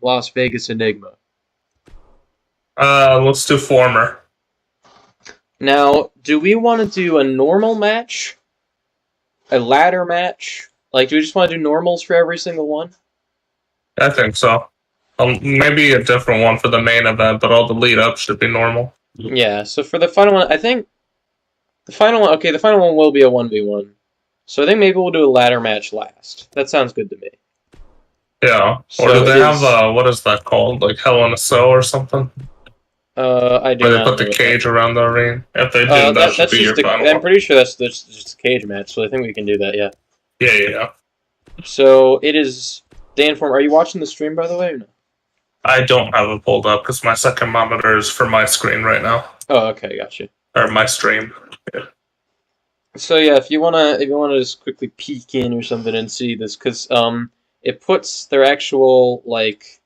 Las Vegas Enigma. Let's do former. Now, do we want to do a normal match? A ladder match? Like, do we just want to do normals for every single one? I think so. Maybe a different one for the main event, but all the lead up should be normal. Yeah, so for the final one, I think the final one will be a 1v1. So I think maybe we'll do a ladder match last. That sounds good to me. Yeah. So or do they have, what is that called? Like Hell in a Cell or something? I do Where they not put the cage around the ring? If they do, that should be your final I'm pretty sure that's just a cage match, so I think we can do that, yeah. Yeah. So it is Danform. Are you watching the stream, by the way, or no? I don't have it pulled up because my second monitor is for my screen right now. Oh, okay, gotcha. Or my stream. Yeah. So yeah, if you wanna just quickly peek in or something and see this, because it puts their actual like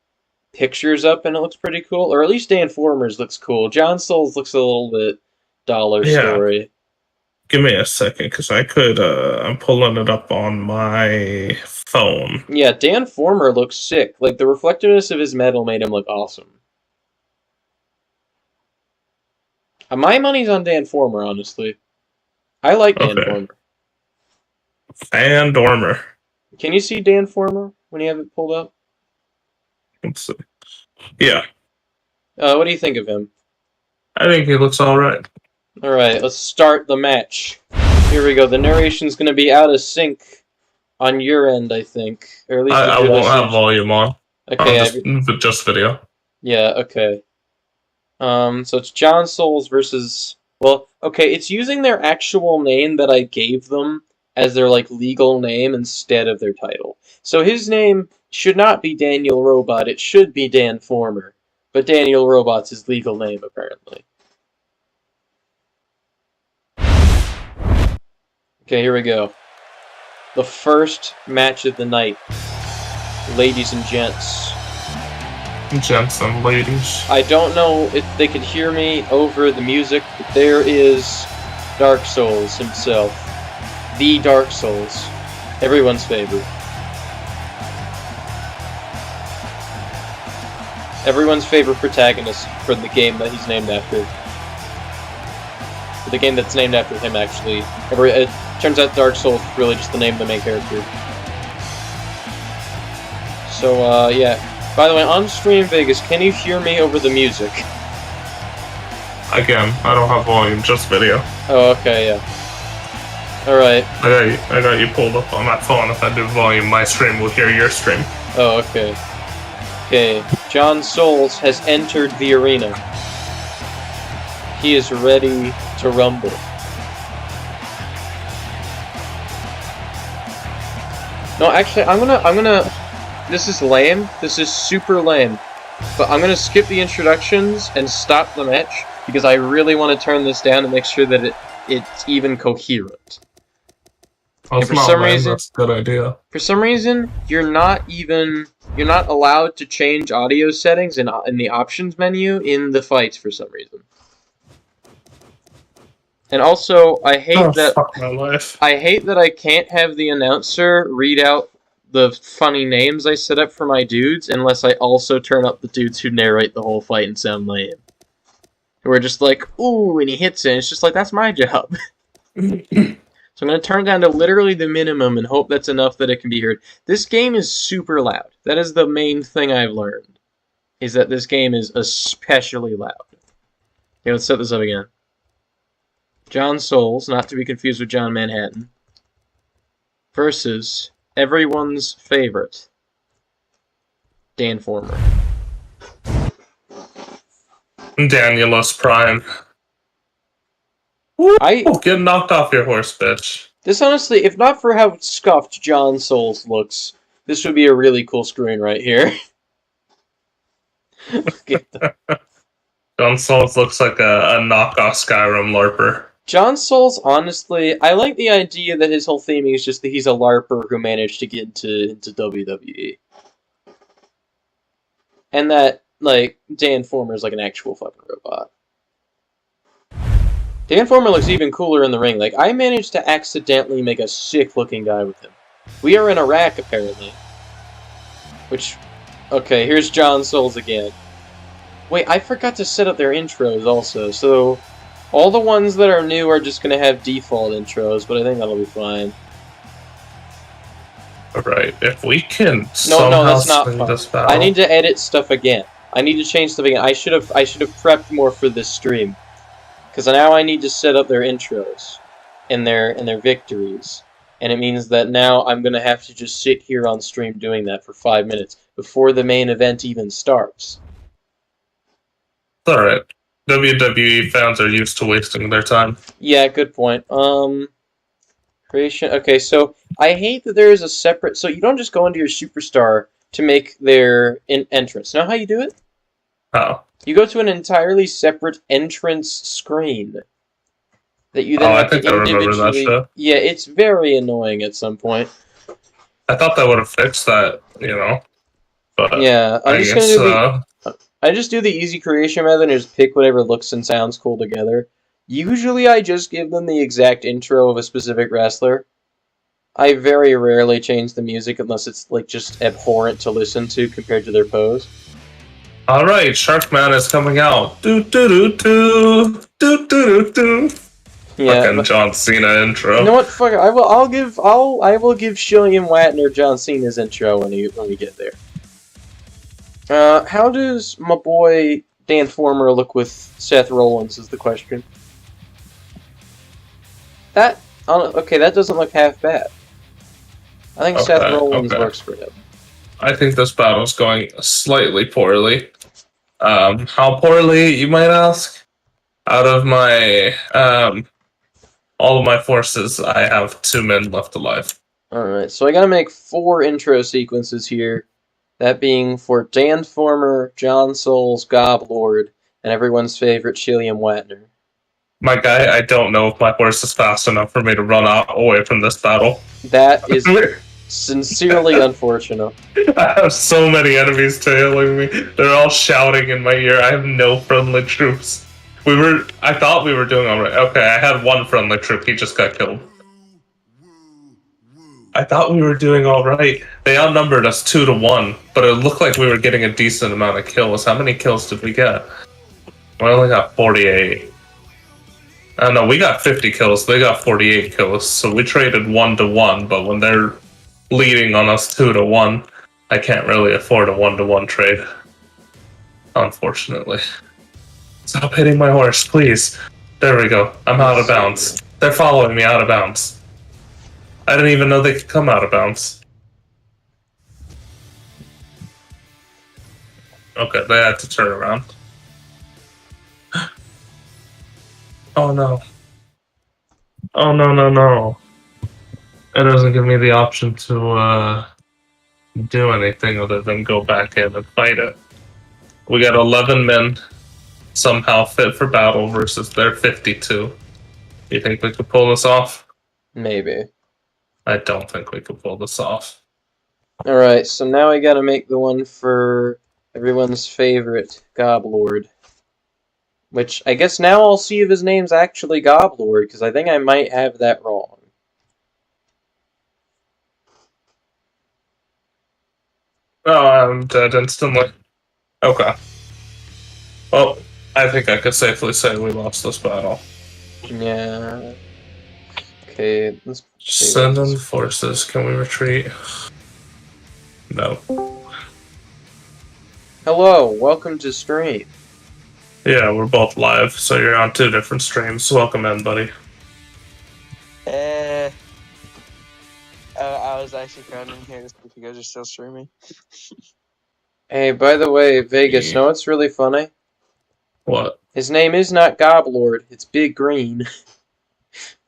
pictures up and it looks pretty cool, or at least Dan Former's looks cool. John Souls looks a little bit dollar story. Give me a second, because I could, I'm pulling it up on my phone. Yeah, Dan Former looks sick. Like, the reflectiveness of his metal made him look awesome. My money's on Dan Former, honestly. I like Dan Former. Dan Dormer. Can you see Dan Former when you have it pulled up? Let's see. Yeah. What do you think of him? I think he looks alright. Alright, let's start the match. Here we go. The narration's going to be out of sync on your end, I think. Or at least I won't have volume on. Okay. Just video. Yeah, okay. So it's John Souls versus... Well, okay, it's using their actual name that I gave them as their, like, legal name instead of their title. So his name should not be Daniel Robot, it should be Dan Former. But Daniel Robot's his legal name, apparently. Okay, here we go. The first match of the night. Ladies and gents. Gents and ladies. I don't know if they could hear me over the music, but there is Dark Souls himself. The Dark Souls. Everyone's favorite. Everyone's favorite protagonist for the game that he's named after. For the game that's named after him, actually. It turns out Dark Souls is really just the name of the main character. So, yeah. By the way, on Stream Vegas, can you hear me over the music? Again, I don't have volume, just video. Oh, okay, yeah. Alright. I got you pulled up on my phone. If I do volume, my stream will hear your stream. Oh, okay. Okay, John Souls has entered the arena. He is ready to rumble. No, actually, I'm gonna... This is lame. This is super lame. But I'm gonna skip the introductions and stop the match, because I really want to turn this down to make sure that it's even coherent. And for some reason, that's a good idea. For some reason, you're not allowed to change audio settings in the options menu in the fights for some reason. And also, I hate I hate that I can't have the announcer read out the funny names I set up for my dudes unless I also turn up the dudes who narrate the whole fight and sound lame. Who are just like, ooh, and he hits it, and it's just like, that's my job. So I'm going to turn it down to literally the minimum and hope that's enough that it can be heard. This game is super loud. That is the main thing I've learned. Is that this game is especially loud. Okay, let's set this up again. John Souls, not to be confused with John Manhattan, versus everyone's favorite, Dan Former. Danielus Prime. Get knocked off your horse, bitch. This honestly, if not for how scuffed John Souls looks, this would be a really cool screen right here. John Souls looks like a knockoff Skyrim LARPer. John Souls, honestly, I like the idea that his whole theming is just that he's a LARPer who managed to get into WWE. And that, like, Dan Former is like an actual fucking robot. Dan Former looks even cooler in the ring. Like, I managed to accidentally make a sick-looking guy with him. We are in Iraq, apparently. Which Okay, here's John Souls again. Wait, I forgot to set up their intros also, so all the ones that are new are just going to have default intros, but I think that'll be fine. Alright, if we can No, that's not swing fine. this battle... I need to edit stuff again. I need to change stuff again. I should have prepped more for this stream. Because now I need to set up their intros and their victories. And it means that now I'm going to have to just sit here on stream doing that for 5 minutes before the main event even starts. Alright. WWE fans are used to wasting their time. Yeah, good point. Creation. Okay, so I hate that there is a separate... So you don't just go into your superstar to make their entrance. Know how you do it? How? You go to an entirely separate entrance screen that you then have to individually... Yeah, it's very annoying at some point. I thought that would have fixed that, you know. But yeah, I just do the easy creation method and just pick whatever looks and sounds cool together. Usually I just give them the exact intro of a specific wrestler. I very rarely change the music unless it's like just abhorrent to listen to compared to their pose. Alright, Sharkman is coming out. Do do do do do do do do. Yeah, fucking John Cena intro. You know what? Fuck it. I will give Shillian Watner John Cena's intro when we get there. How does my boy Dan Former look with Seth Rollins is the question. Okay, that doesn't look half bad. I think Seth Rollins works for him. I think this battle's going slightly poorly. How poorly, you might ask? Out of my, all of my forces, I have 2 men left alive. Alright, so I gotta make 4 intro sequences here. That being for Dan Former, John Souls, Goblord, and everyone's favorite Shillian Watner. My guy, I don't know if my horse is fast enough for me to run away from this battle. That is sincerely unfortunate. I have so many enemies tailing me. They're all shouting in my ear. I have no friendly troops. I thought we were doing alright. Okay, I had 1 friendly troop. He just got killed. I thought we were doing alright. They outnumbered us 2 to 1, but it looked like we were getting a decent amount of kills. How many kills did we get? We only got 48. No, we got 50 kills. They got 48 kills. So we traded 1 to 1, but when they're leading on us 2 to 1, I can't really afford a 1 to 1 trade. Unfortunately. Stop hitting my horse, please. There we go. I'm out of bounds. They're following me out of bounds. I didn't even know they could come out of bounds. Okay, they had to turn around. Oh no. Oh no. It doesn't give me the option to do anything other than go back in and fight it. We got 11 men somehow fit for battle versus their 52. You think we could pull this off? Maybe. I don't think we could pull this off. Alright, so now I gotta make the one for everyone's favorite Goblord. Which, I guess now I'll see if his name's actually Goblord, because I think I might have that wrong. Oh, I'm dead instantly. Okay. Well, I think I could safely say we lost this battle. Yeah. Okay, let's send in forces. Can we retreat? No. Hello, welcome to stream. Yeah, we're both live, so you're on 2 different streams. Welcome in, buddy. I was actually crowding in here to see if you guys are still streaming. Hey, by the way, Vegas, know what's really funny? What? His name is not Goblord, it's Big Green.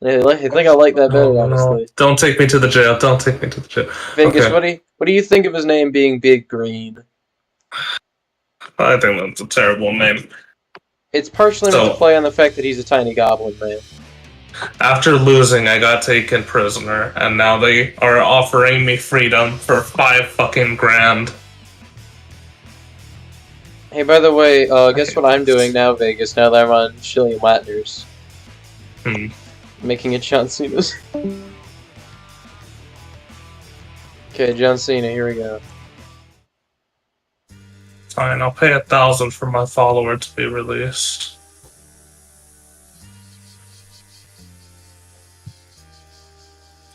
I think I like that better, honestly. Don't take me to the jail. Don't take me to the jail. Vegas, okay. What do you think of his name being Big Green? I think that's a terrible name. It's partially meant to play on the fact that he's a tiny goblin man. After losing, I got taken prisoner, and now they are offering me freedom for 5 fucking grand. Hey, by the way, guess what I'm doing now, Vegas, now that I'm on Shillian Watner's? Making it John Cena's. Okay, John Cena, here we go. Fine, I'll pay 1,000 for my follower to be released.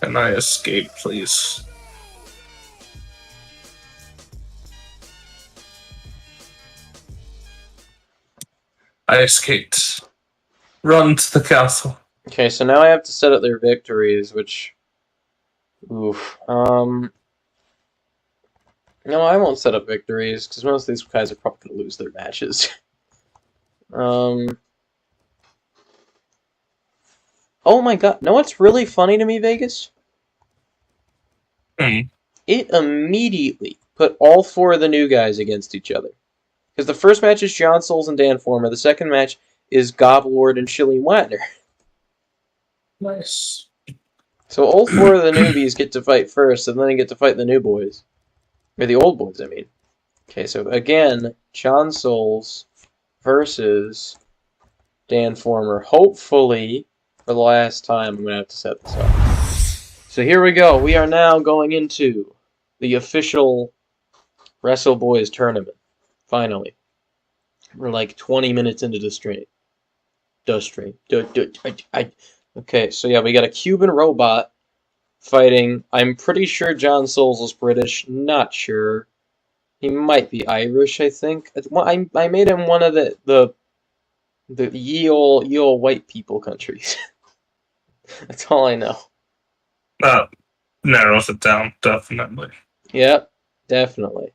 Can I escape, please? I escaped. Run to the castle. Okay, so now I have to set up their victories, which... Oof. No, I won't set up victories, because most of these guys are probably going to lose their matches. Oh my god. Know what's really funny to me, Vegas? It immediately put all 4 of the new guys against each other. Because the first match is John Souls and Dan Former. The second match is Goblord and Shillian Wagner. Nice. So all 4 of the newbies get to fight first, and then they get to fight the new boys. Or the old boys, I mean. Okay, so again, John Souls versus Dan Former. Hopefully, for the last time, I'm going to have to set this up. So here we go. We are now going into the official wrestlerbois tournament. Finally. We're like 20 minutes into the stream. Okay, so yeah, we got a Cuban robot fighting. I'm pretty sure John Souls is British. Not sure. He might be Irish, I think. I made him one of the ye ol' white people countries. That's all I know. That narrows it down, definitely. Yep, definitely.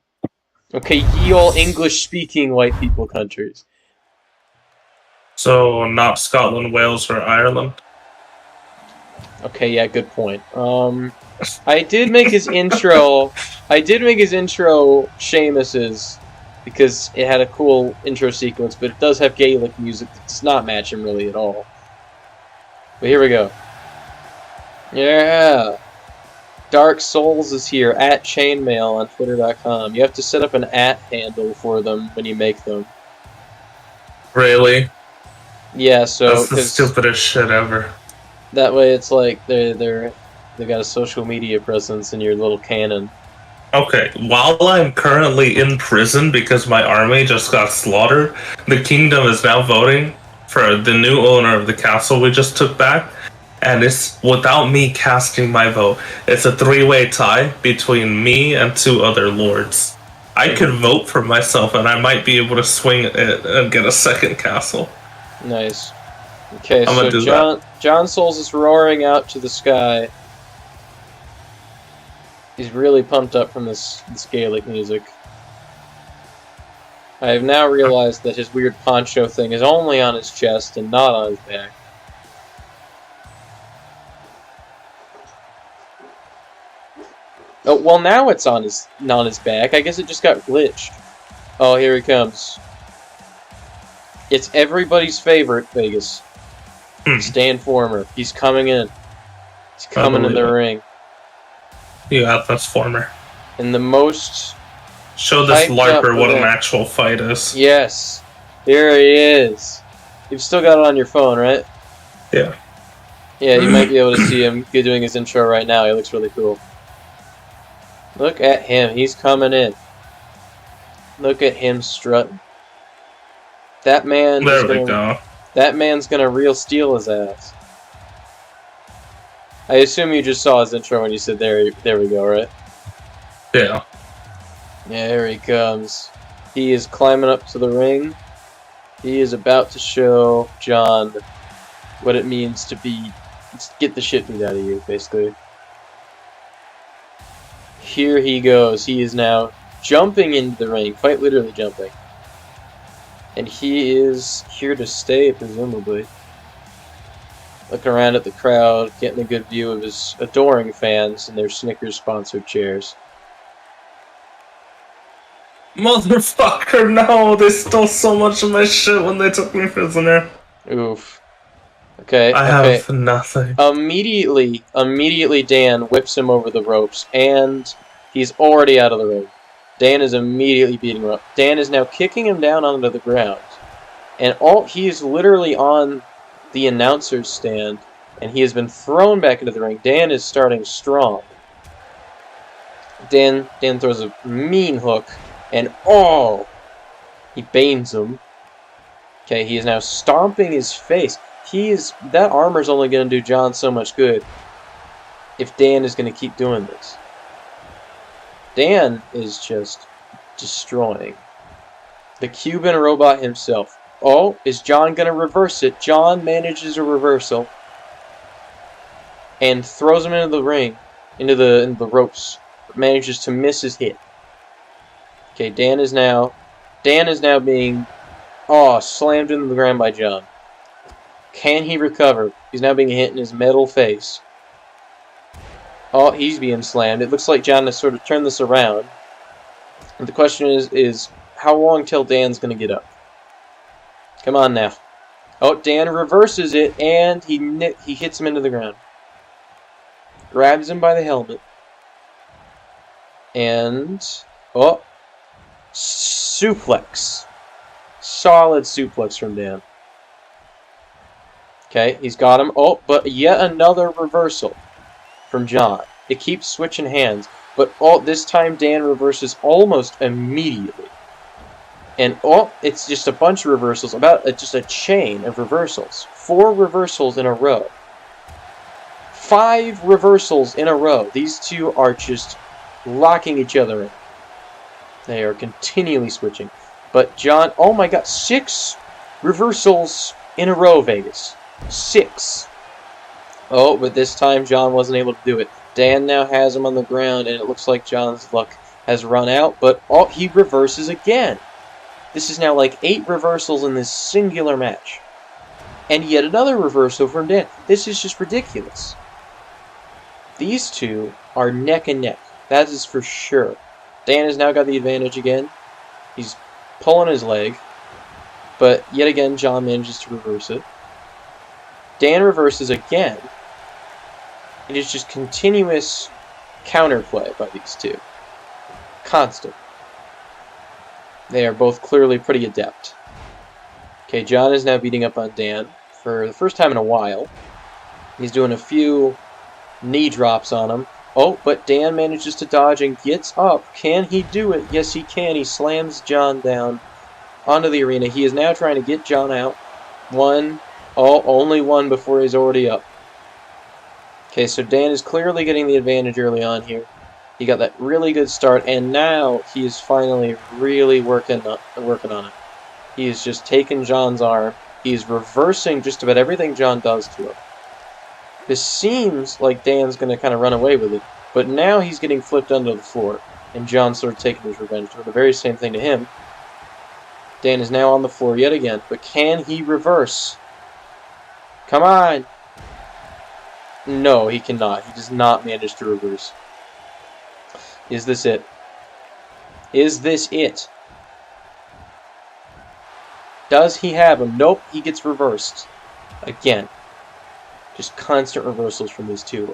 Okay, ye ol' English-speaking white people countries. So, not Scotland, Wales, or Ireland? Okay, yeah, good point. I did make his intro... Seamus's, because it had a cool intro sequence, but it does have Gaelic music that does not match him really at all. But here we go. Yeah! Dark Souls is here, at Chainmail on Twitter.com. You have to set up an @ handle for them when you make them. Really? Yeah, so... That's the stupidest shit ever. That way it's like they've got a social media presence in your little canon. Okay, while I'm currently in prison because my army just got slaughtered, the kingdom is now voting for the new owner of the castle we just took back, and it's without me casting my vote. It's a 3-way tie between me and 2 other lords. I could vote for myself, and I might be able to swing it and get a second castle. Nice. Okay, so John Souls is roaring out to the sky. He's really pumped up from this Gaelic music. I have now realized that his weird poncho thing is only on his chest and not on his back. Oh, well now it's on his back. I guess it just got glitched. Oh, here he comes. It's everybody's favorite, Vegas. Dan Former. He's coming in. He's coming in the ring. Yeah, that's Former. In the most... Show this LARPer what an actual fight is. Yes. Here he is. You've still got it on your phone, right? Yeah. Yeah, you might be able to see him doing his intro right now. He looks really cool. Look at him. He's coming in. Look at him strutting. That man... There we go. That man's gonna real steal his ass. I assume you just saw his intro when you said there we go, right? Yeah. Yeah, here he comes. He is climbing up to the ring. He is about to show John what it means to get the shit beat out of you, basically. Here he goes. He is now jumping into the ring, quite literally jumping. And he is here to stay, presumably. Looking around at the crowd, getting a good view of his adoring fans in their Snickers-sponsored chairs. Motherfucker, no! They stole so much of my shit when they took me prisoner. Oof. Okay, I have nothing. Immediately Dan whips him over the ropes, and he's already out of the ring. Dan is immediately beating him up. Dan is now kicking him down onto the ground. And he is literally on the announcer's stand, and he has been thrown back into the ring. Dan is starting strong. Dan throws a mean hook, and He banes him. Okay, he is now stomping his face. That armor's only going to do John so much good if Dan is going to keep doing this. Dan is just destroying the Cuban robot himself. Oh, is John going to reverse it? John manages a reversal and throws him into the ring, into the ropes. Manages to miss his hit. Okay, Dan is now being slammed into the ground by John. Can he recover? He's now being hit in his metal face. Oh, he's being slammed. It looks like John has sort of turned this around. And the question is how long till Dan's going to get up? Come on now. Oh, Dan reverses it, and he hits him into the ground. Grabs him by the helmet. And, suplex. Solid suplex from Dan. Okay, he's got him. Oh, but yet another reversal from John. It keeps switching hands, but this time Dan reverses almost immediately. And it's just a bunch of reversals, just a chain of reversals. 4 reversals in a row. 5 reversals in a row. These two are just locking each other in. They are continually switching. But John, oh my god, 6 reversals in a row, Vegas. 6. Oh, but this time John wasn't able to do it. Dan now has him on the ground, and it looks like John's luck has run out, but he reverses again. This is now like 8 reversals in this singular match. And yet another reversal from Dan. This is just ridiculous. These two are neck and neck. That is for sure. Dan has now got the advantage again. He's pulling his leg. But yet again, John manages to reverse it. Dan reverses again. It is just continuous counterplay by these two. Constant. They are both clearly pretty adept. Okay, John is now beating up on Dan for the first time in a while. He's doing a few knee drops on him. Oh, but Dan manages to dodge and gets up. Can he do it? Yes, he can. He slams John down onto the arena. He is now trying to get John out. Only one before he's already up. Okay, so Dan is clearly getting the advantage early on here. He got that really good start, and now he is finally really working on it. He is just taking John's arm. He's reversing just about everything John does to him. This seems like Dan's going to kind of run away with it, but now he's getting flipped onto the floor, and John's sort of taking his revenge, doing the very same thing to him. Dan is now on the floor yet again, but can he reverse? Come on! No, he cannot. He does not manage to reverse. Is this it? Is this it? Does he have him? Nope, he gets reversed. Again. Just constant reversals from these two.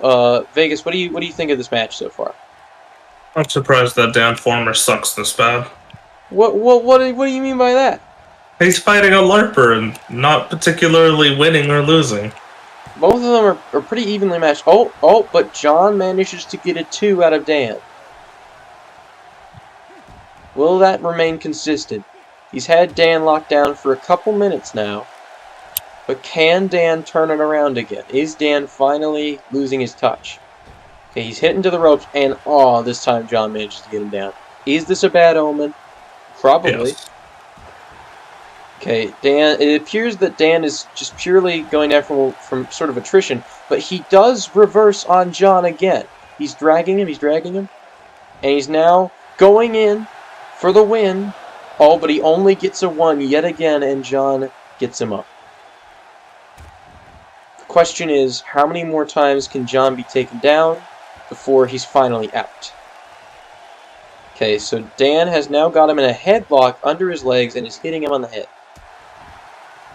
Vegas, what do you think of this match so far? I'm surprised that Dan Former sucks this bad. What do you mean by that? He's fighting a LARPer and not particularly winning or losing. Both of them are pretty evenly matched. But John manages to get a 2 out of Dan. Will that remain consistent? He's had Dan locked down for a couple minutes now. But can Dan turn it around again? Is Dan finally losing his touch? Okay, he's hitting to the ropes, and this time John manages to get him down. Is this a bad omen? Probably. Yes. Okay, Dan. It appears that Dan is just purely going down from sort of attrition, but he does reverse on John again. He's dragging him, and he's now going in for the win. But he only gets a 1 yet again, and John gets him up. The question is, how many more times can John be taken down before he's finally out? Okay, so Dan has now got him in a headlock under his legs and is hitting him on the head.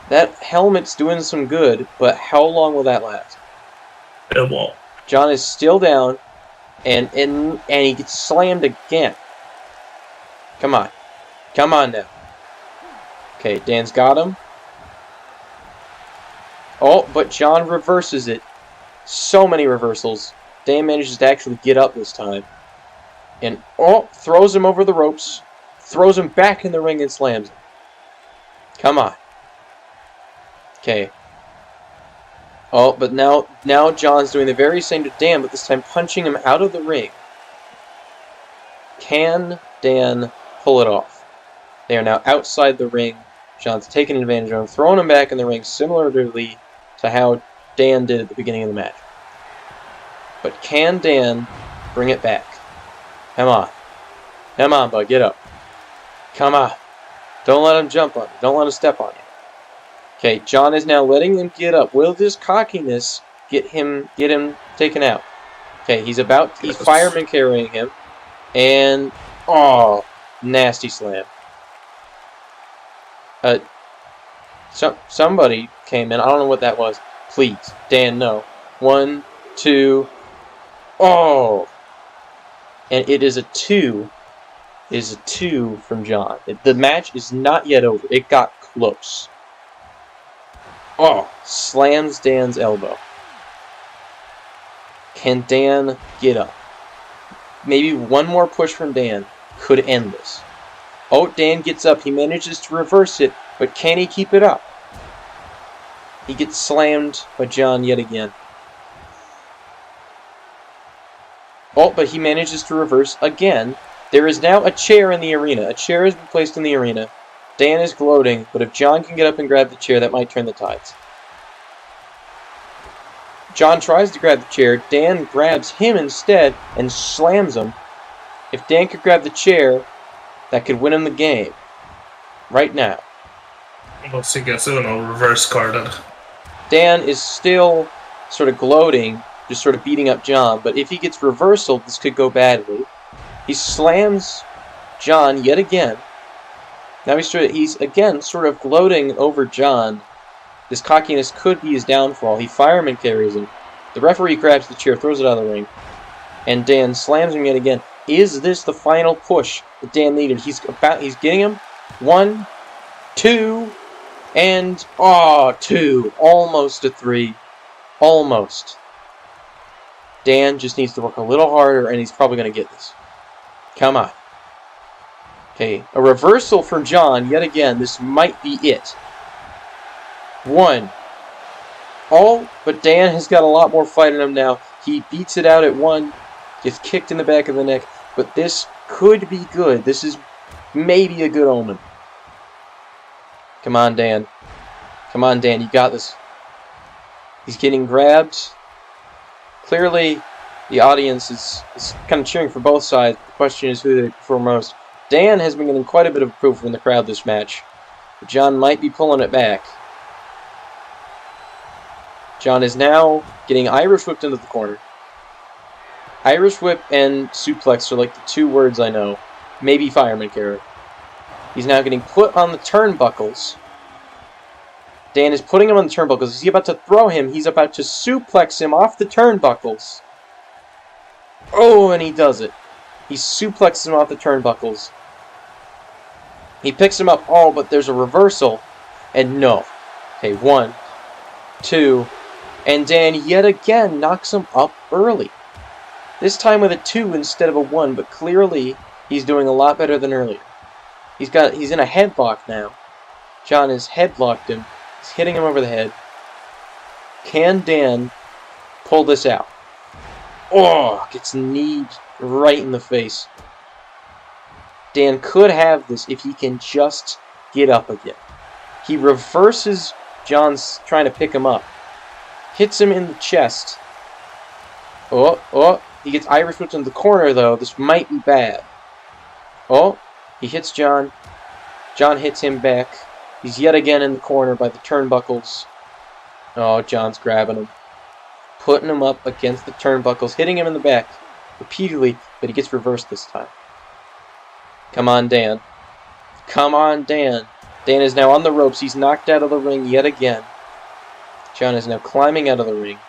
That helmet's doing some good, but how long will that last? It won't. John is still down, and he gets slammed again. Come on. Come on now. Okay, Dan's got him. But John reverses it. So many reversals. Dan manages to actually get up this time. And, throws him over the ropes. Throws him back in the ring and slams him. Come on. Okay. Oh, but now John's doing the very same to Dan, but this time punching him out of the ring. Can Dan pull it off? They are now outside the ring. John's taking advantage of him, throwing him back in the ring similarly to how Dan did at the beginning of the match. But can Dan bring it back? Come on. Come on, bud. Get up. Come on. Don't let him jump on you. Don't let him step on you. Okay, John is now letting him get up. Will this cockiness get him taken out? Okay, he's fireman carrying him. And, oh, nasty slam. Somebody came in. I don't know what that was. Please, Dan, no. 1, 2. Oh! And it is a 2. It is a 2 from John. The match is not yet over. It got close. Oh! Slams Dan's elbow. Can Dan get up? Maybe one more push from Dan could end this. Oh, Dan gets up. He manages to reverse it, but can he keep it up? He gets slammed by John yet again. Oh, but he manages to reverse again. There is now a chair in the arena. A chair has been placed in the arena. Dan is gloating, but if John can get up and grab the chair, that might turn the tides. John tries to grab the chair. Dan grabs him instead and slams him. If Dan could grab the chair, that could win him the game. Right now. Unless he gets reverse carded. Dan is still sort of gloating, just sort of beating up John, but if he gets reversal, this could go badly. He slams John yet again. Now he's again sort of gloating over John. This cockiness could be his downfall. He fireman carries him. The referee grabs the chair, throws it out of the ring, and Dan slams him yet again. Is this the final push that Dan needed? He's getting him. 1, 2, and 2. Almost a 3. Almost. Dan just needs to work a little harder, and he's probably going to get this. Come on. Okay, a reversal from John yet again. This might be it. 1. Oh, but Dan has got a lot more fight in him now. He beats it out at 1. Gets kicked in the back of the neck. But this could be good. This is maybe a good omen. Come on, Dan. Come on, Dan. You got this. He's getting grabbed. Clearly, the audience is kind of cheering for both sides. The question is who they prefer most. Dan has been getting quite a bit of proof from the crowd this match. But John might be pulling it back. John is now getting Irish whipped into the corner. Irish whip and suplex are like the 2 words I know. Maybe fireman carry. He's now getting put on the turnbuckles. Dan is putting him on the turnbuckles. Is he about to throw him? He's about to suplex him off the turnbuckles. Oh, and he does it. He suplexes him off the turnbuckles. He picks him up. Oh, but there's a reversal. And no. Okay, 1, 2, and Dan yet again knocks him up early. This time with a 2 instead of a 1, but clearly he's doing a lot better than earlier. He's in a headlock now. John has headlocked him. He's hitting him over the head. Can Dan pull this out? Oh, gets kneed right in the face. Dan could have this if he can just get up again. He reverses John's trying to pick him up. Hits him in the chest. Oh. He gets Irish whipped in the corner, though. This might be bad. Oh, he hits John. John hits him back. He's yet again in the corner by the turnbuckles. Oh, John's grabbing him. Putting him up against the turnbuckles. Hitting him in the back repeatedly, but he gets reversed this time. Come on, Dan. Come on, Dan. Dan is now on the ropes. He's knocked out of the ring yet again. John is now climbing out of the ring.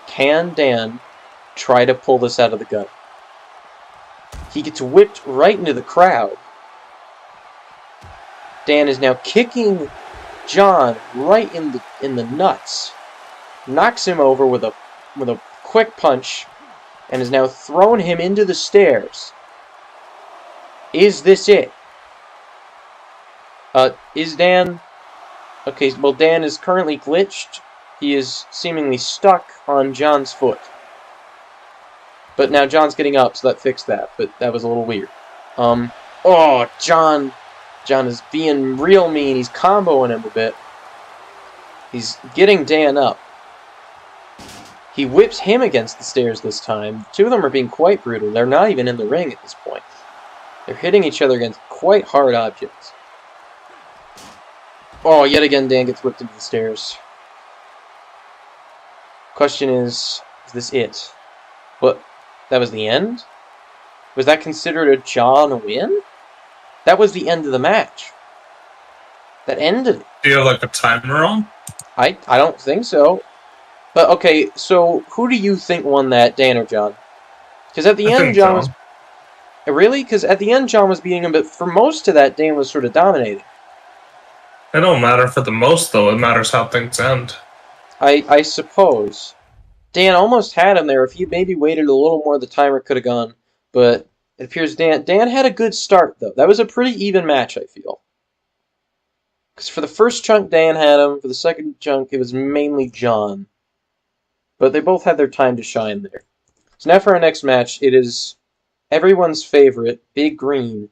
Can Dan try to pull this out of the gut? He gets whipped right into the crowd. Dan is now kicking John right in the nuts. Knocks him over with a quick punch and has now thrown him into the stairs. Is this it? Is Dan... Okay, well, Dan is currently glitched. He is seemingly stuck on John's foot. But now John's getting up, so that fixed that. But that was a little weird. Oh, John is being real mean. He's comboing him a bit. He's getting Dan up. He whips him against the stairs this time. Two of them are being quite brutal. They're not even in the ring at this point. They're hitting each other against quite hard objects. Oh, yet again Dan gets whipped into the stairs. Question is this it? What? That was the end? Was that considered a John win? That was the end of the match. That ended it. Do you have like a timer on? I don't think so. But okay, so who do you think won that, Dan or John? Because at the end, John was... Really? Because at the end, John was beating him, but for most of that, Dan was sort of dominating. It don't matter for the most, though. It matters how things end. I suppose. Dan almost had him there. If he maybe waited a little more, the timer could have gone. But it appears Dan had a good start, though. That was a pretty even match, I feel. Because for the first chunk, Dan had him. For the second chunk, it was mainly John. But they both had their time to shine there. So now for our next match, it is everyone's favorite, Big Green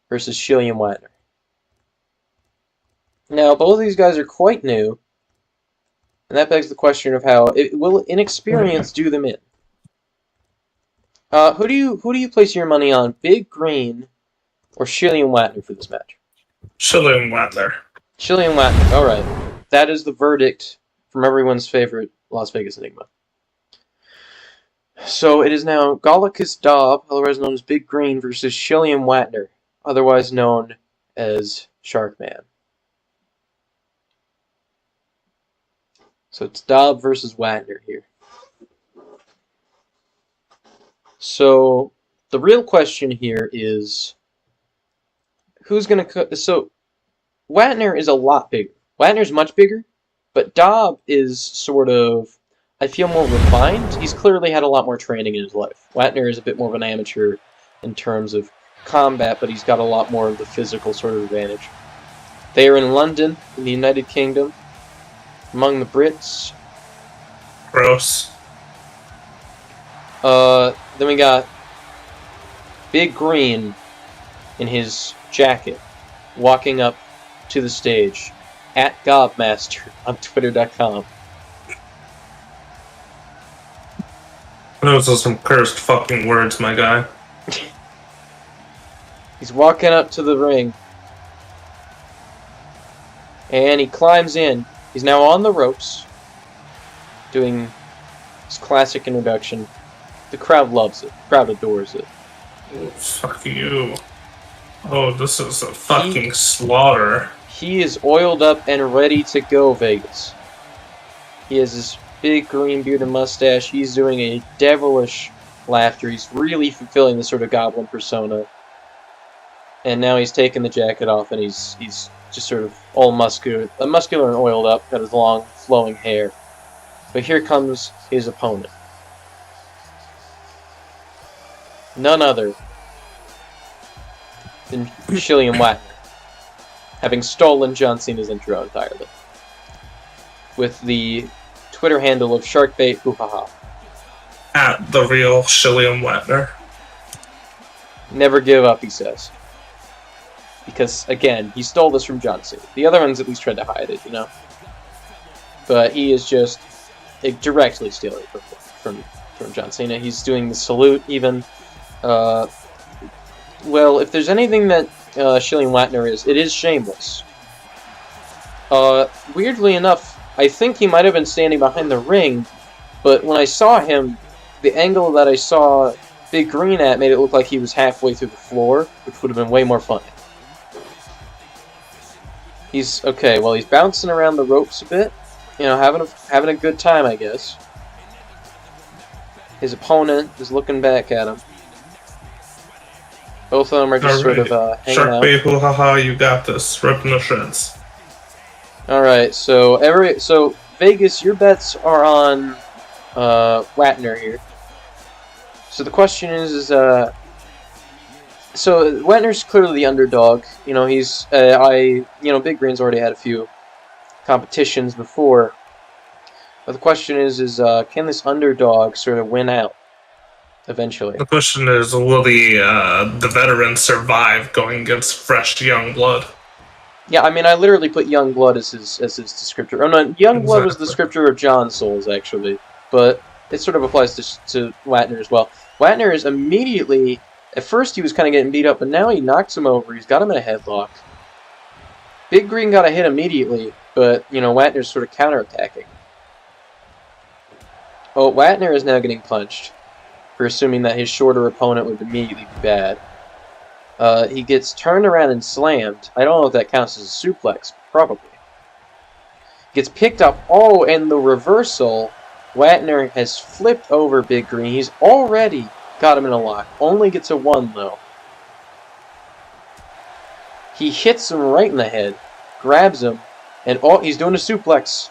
versus Shillian Wagner. Now, both of these guys are quite new. And that begs the question of how will inexperience do them in. Who do you place your money on, Big Green or Shillian Wagner for this match? Shillian Wagner. Shillian Wagner. All right, that is the verdict from everyone's favorite Las Vegas Enigma. So it is now Galacus Daub, otherwise known as Big Green, versus Shillian Wagner, otherwise known as Sharkman. So it's Daub versus Wagner here. So the real question here is who's going to... So Wagner is a lot bigger. Wagner's much bigger, but Daub is sort of, I feel, more refined. He's clearly had a lot more training in his life. Wagner is a bit more of an amateur in terms of combat, but he's got a lot more of the physical sort of advantage. They are in London, in the United Kingdom. Among the Brits. Gross. Then we got Big Green in his jacket, walking up to the stage at Gobmaster on Twitter.com. Those are some cursed fucking words, my guy. He's walking up to the ring, and he climbs in. He's now on the ropes, doing his classic introduction. The crowd loves it. The crowd adores it. Oh, fuck you. Oh, this is a fucking slaughter. He is oiled up and ready to go, Vegas. He has this big green beard and mustache. He's doing a devilish laughter. He's really fulfilling the sort of goblin persona. And now he's taking the jacket off, and he's just sort of all muscular and oiled up, got his long, flowing hair. But here comes his opponent. None other than Shillian Wagner, having stolen John Cena's intro entirely. With the Twitter handle of Sharkbait Hoo-ha-ha. At the real Shillian Wagner. Never give up, he says. Because, again, he stole this from John Cena. The other ones at least tried to hide it, you know? But he is just directly stealing from John Cena. He's doing the salute, even. Well, if there's anything that Shillian Wagner is, it is shameless. Weirdly enough, I think he might have been standing behind the ring, but when I saw him, the angle that I saw Big Green at made it look like he was halfway through the floor, which would have been way more funny. He's okay. Well, he's bouncing around the ropes a bit, you know, having a good time, I guess. His opponent is looking back at him. Both of them are just sort of hanging out. Sharkbait, hoo-ha-ha, you got this. Ripping the shreds. All right, so Vegas, your bets are on Wagner here. So the question is So Wagner's clearly the underdog. You know, he's Big Green's already had a few competitions before, but the question is can this underdog sort of win out eventually? The question is, will the veteran survive going against fresh young blood? Yeah, I mean, I literally put young blood as his descriptor. Oh no, young blood was the descriptor of John Souls actually, but it sort of applies to Wagner as well. Wagner is immediately. At first, he was kind of getting beat up, but now he knocks him over. He's got him in a headlock. Big Green got a hit immediately, but, Wagner's sort of counterattacking. Oh, Wagner is now getting punched for assuming that his shorter opponent would immediately be bad. He gets turned around and slammed. I don't know if that counts as a suplex. Probably. Gets picked up. Oh, and the reversal. Wagner has flipped over Big Green. He's already got him in a lock. Only gets a 1, though. He hits him right in the head. Grabs him. And he's doing a suplex.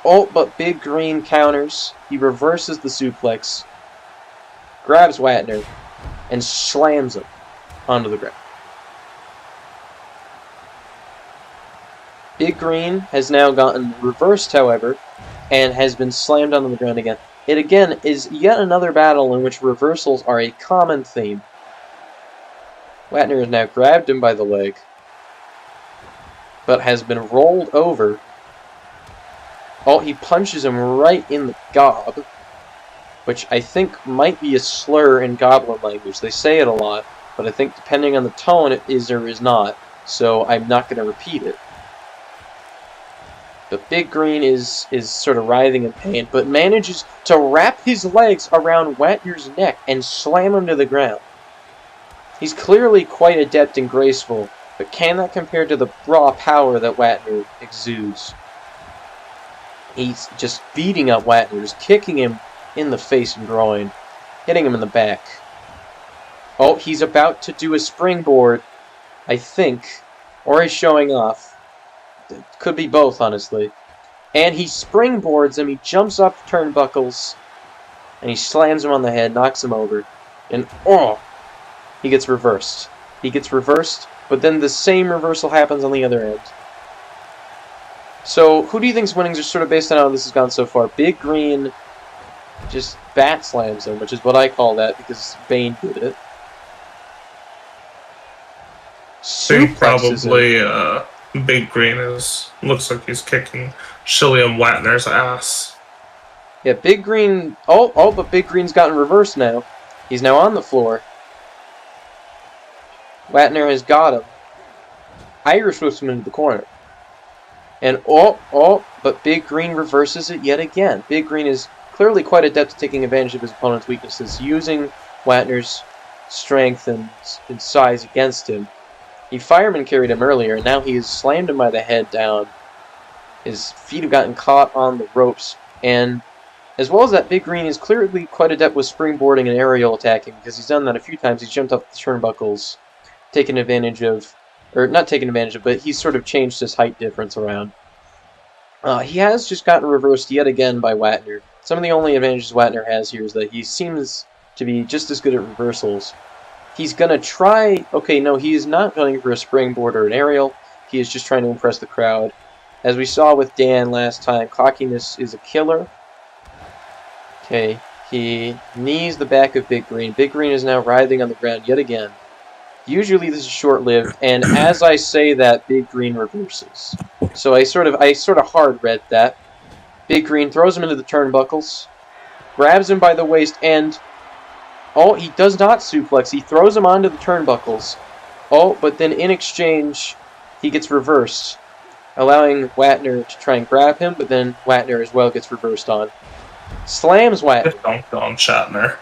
Oh, but Big Green counters. He reverses the suplex. Grabs Wagner. And slams him onto the ground. Big Green has now gotten reversed, however, and has been slammed onto the ground again. It again is yet another battle in which reversals are a common theme. Wagner has now grabbed him by the leg, but has been rolled over. Oh, he punches him right in the gob, which I think might be a slur in Goblin language. They say it a lot, but I think depending on the tone, it is or is not, so I'm not going to repeat it. But Big Green is sort of writhing in pain, but manages to wrap his legs around Wagner's neck and slam him to the ground. He's clearly quite adept and graceful, but can that compare to the raw power that Wagner exudes? He's just beating up Wagner, just kicking him in the face and groin, hitting him in the back. Oh, he's about to do a springboard, I think, or he's showing off. It could be both, honestly. And he springboards him, he jumps off the turnbuckles, and he slams him on the head, knocks him over, and he gets reversed. He gets reversed, but then the same reversal happens on the other end. So, who do you think's winnings are sort of based on how this has gone so far? Big Green just bat slams him, which is what I call that because Bane did it. Probably Big Green looks like he's kicking Shilliam Wagner's ass. Yeah, Big Green. But Big Green's gotten reversed now. He's now on the floor. Wagner has got him. Irish whips him into the corner. And but Big Green reverses it yet again. Big Green is clearly quite adept at taking advantage of his opponent's weaknesses, using Wagner's strength and size against him. He fireman carried him earlier, and now he has slammed him by the head down. His feet have gotten caught on the ropes, and as well as that, Big Green is clearly quite adept with springboarding and aerial attacking, because he's done that a few times. He's jumped up the turnbuckles, taken advantage of, or not taken advantage of, but he's sort of changed his height difference around. He has just gotten reversed yet again by Wagner. Some of the only advantages Wagner has here is that he seems to be just as good at reversals. He's going to try... Okay, no, he is not going for a springboard or an aerial. He is just trying to impress the crowd. As we saw with Dan last time, cockiness is a killer. Okay, he knees the back of Big Green. Big Green is now writhing on the ground yet again. Usually this is short-lived, and as I say that, Big Green reverses. So I sort of hard-read that. Big Green throws him into the turnbuckles, grabs him by the waist, and... Oh, he does not suplex. He throws him onto the turnbuckles. Oh, but then in exchange, he gets reversed, allowing Wagner to try and grab him, but then Wagner as well gets reversed on. Slams Wagner. Don't go on Shatner.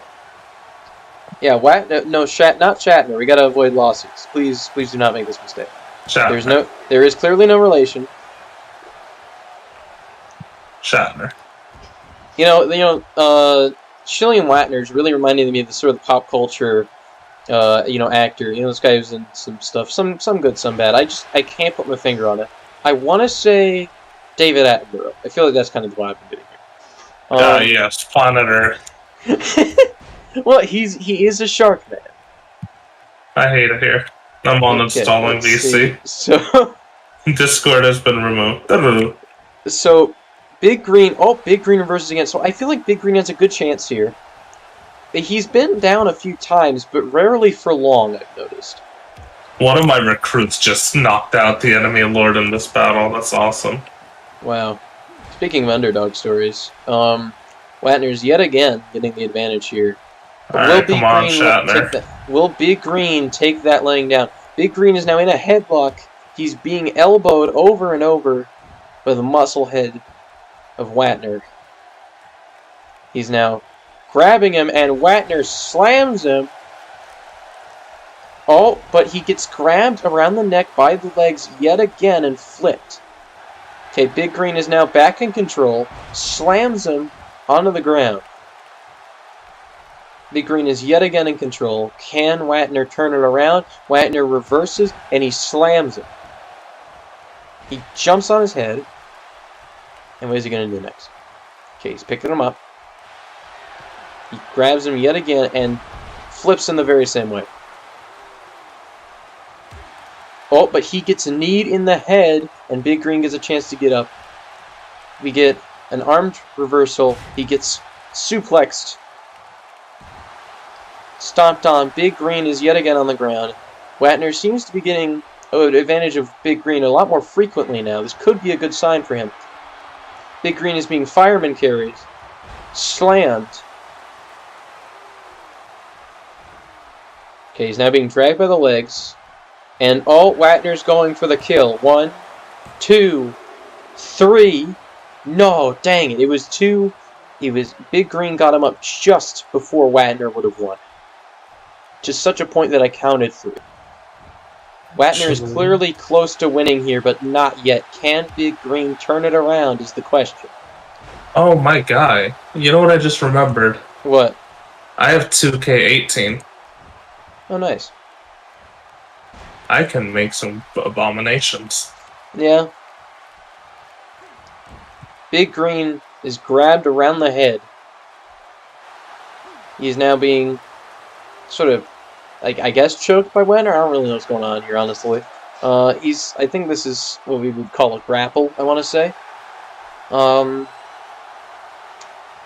Yeah, Wagner. No, not Shatner. We gotta avoid lawsuits. Please do not make this mistake. Shatner. There is clearly no relation. Shatner. Shillian Wagner's really reminding me of the sort of pop culture, actor. This guy who's in some stuff, some good, some bad. I can't put my finger on it. I want to say David Attenborough. I feel like that's kind of the vibe I'm getting here. Yes, Planet Earth. Well, he is a shark man. I hate it here. I'm uninstalling VC. So Discord has been removed. So Big Green reverses again. So I feel like Big Green has a good chance here. He's been down a few times, but rarely for long, I've noticed. One of my recruits just knocked out the enemy lord in this battle. That's awesome. Wow. Speaking of underdog stories, Wagner's yet again getting the advantage here. Alright, come on, Shatner. Will Big Green take that laying down? Big Green is now in a headlock. He's being elbowed over and over by the muscle head of Wagner. He's now grabbing him, and Wagner slams him. Oh, but he gets grabbed around the neck by the legs yet again and flipped. Okay, Big Green is now back in control, slams him onto the ground. Big Green is yet again in control. Can Wagner turn it around? Wagner reverses, and he slams him. He jumps on his head. And what is he going to do next? Okay, he's picking him up. He grabs him yet again and flips in the very same way. Oh, but he gets kneed in the head, and Big Green gets a chance to get up. We get an armed reversal. He gets suplexed. Stomped on. Big Green is yet again on the ground. Wagner seems to be getting an advantage of Big Green a lot more frequently now. This could be a good sign for him. Big Green is being fireman carried. Slammed. Okay, he's now being dragged by the legs. And Wagner's going for the kill. 1, 2, 3. No, dang it. It was 2. Big Green got him up just before Wagner would have won. Just such a point that I counted 3. Wagner is clearly close to winning here, but not yet. Can Big Green turn it around is the question. Oh my god. You know what I just remembered? What? I have 2K18. Oh, nice. I can make some abominations. Yeah. Big Green is grabbed around the head. He's now being sort of, I guess, choked by Wagner. I don't really know what's going on here, honestly. I think this is what we would call a grapple, I want to say.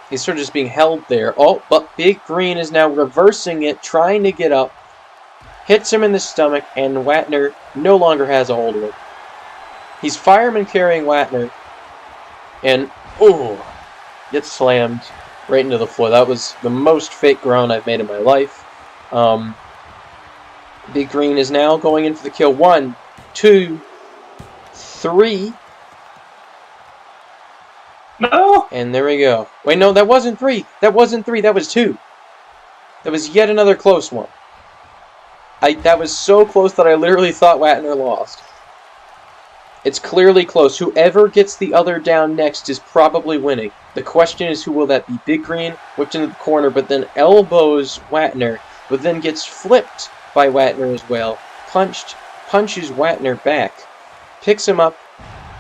He's sort of just being held there. Oh, but Big Green is now reversing it, trying to get up. Hits him in the stomach, and Wagner no longer has a hold of him. He's fireman carrying Wagner, and, gets slammed right into the floor. That was the most fake groan I've made in my life. Big Green is now going in for the kill. 1, 2, 3. No! And there we go. Wait, no, that wasn't 3. That wasn't 3. That was 2. That was yet another close one. That was so close that I literally thought Wagner lost. It's clearly close. Whoever gets the other down next is probably winning. The question is, who will that be? Big Green whipped into the corner, but then elbows Wagner, but then gets flipped by Wagner as well. Punches Wagner back, picks him up,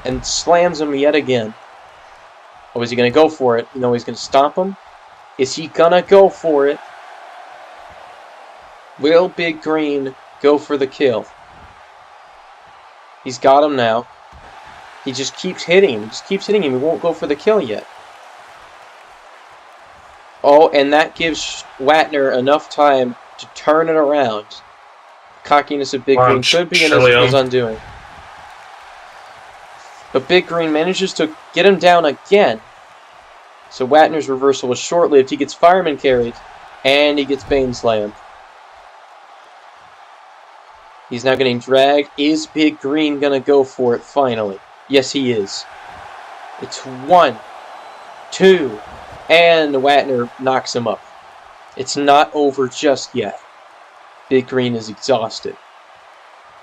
and slams him yet again. Oh, is he going to go for it? No, he's going to stomp him. Is he going to go for it? Will Big Green go for the kill? He's got him now. He just keeps hitting him. He won't go for the kill yet. Oh, and that gives Wagner enough time to turn it around. Cockiness of Big Green could be in his undoing. But Big Green manages to get him down again. So Wagner's reversal was short-lived. He gets fireman carried, and he gets Bane slammed. He's now getting dragged. Is Big Green going to go for it finally? Yes, he is. It's 1, 2, and Wagner knocks him up. It's not over just yet. Big Green is exhausted.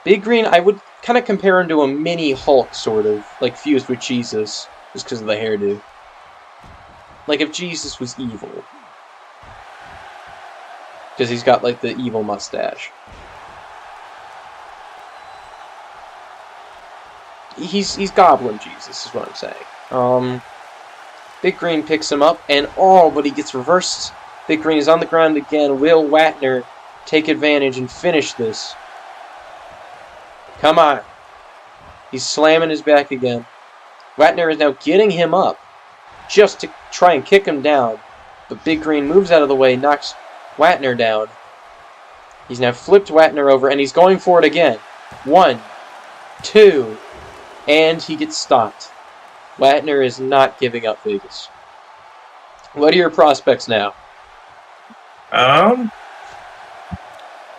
Big Green, I would kind of compare him to a mini Hulk, sort of, like fused with Jesus, just because of the hairdo. Like if Jesus was evil. Because he's got, like, the evil mustache. He's Goblin Jesus, is what I'm saying. Big Green picks him up, and but he gets reversed. Big Green is on the ground again. Will Wagner take advantage and finish this. Come on. He's slamming his back again. Wagner is now getting him up just to try and kick him down. But Big Green moves out of the way, knocks Wagner down. He's now flipped Wagner over, and he's going for it again. 1, 2, and he gets stopped. Wagner is not giving up Vegas. What are your prospects now?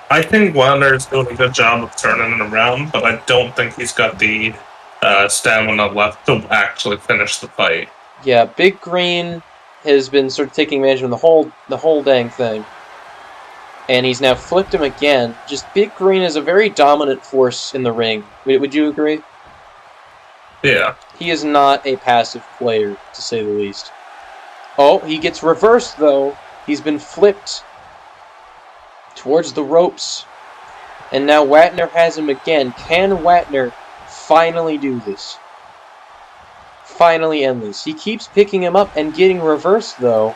I think Wagner's doing a good job of turning it around, but I don't think he's got the stamina left to actually finish the fight. Yeah, Big Green has been sort of taking advantage of the whole dang thing. And he's now flipped him again. Just Big Green is a very dominant force in the ring. Would you agree? Yeah. He is not a passive player, to say the least. Oh, he gets reversed, though. He's been flipped towards the ropes. And now Wagner has him again. Can Wagner finally do this? Finally end this. He keeps picking him up and getting reversed, though.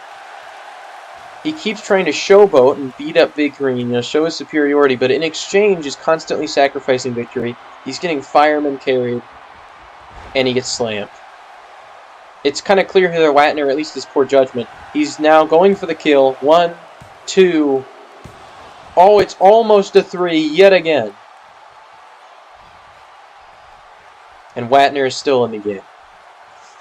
He keeps trying to showboat and beat up Big Green, show his superiority, but in exchange is constantly sacrificing victory. He's getting fireman carried, and he gets slammed. It's kind of clear here that Wagner, at least his poor judgment, he's now going for the kill. 1, 2. Oh, it's almost a 3 yet again. And Wagner is still in the game.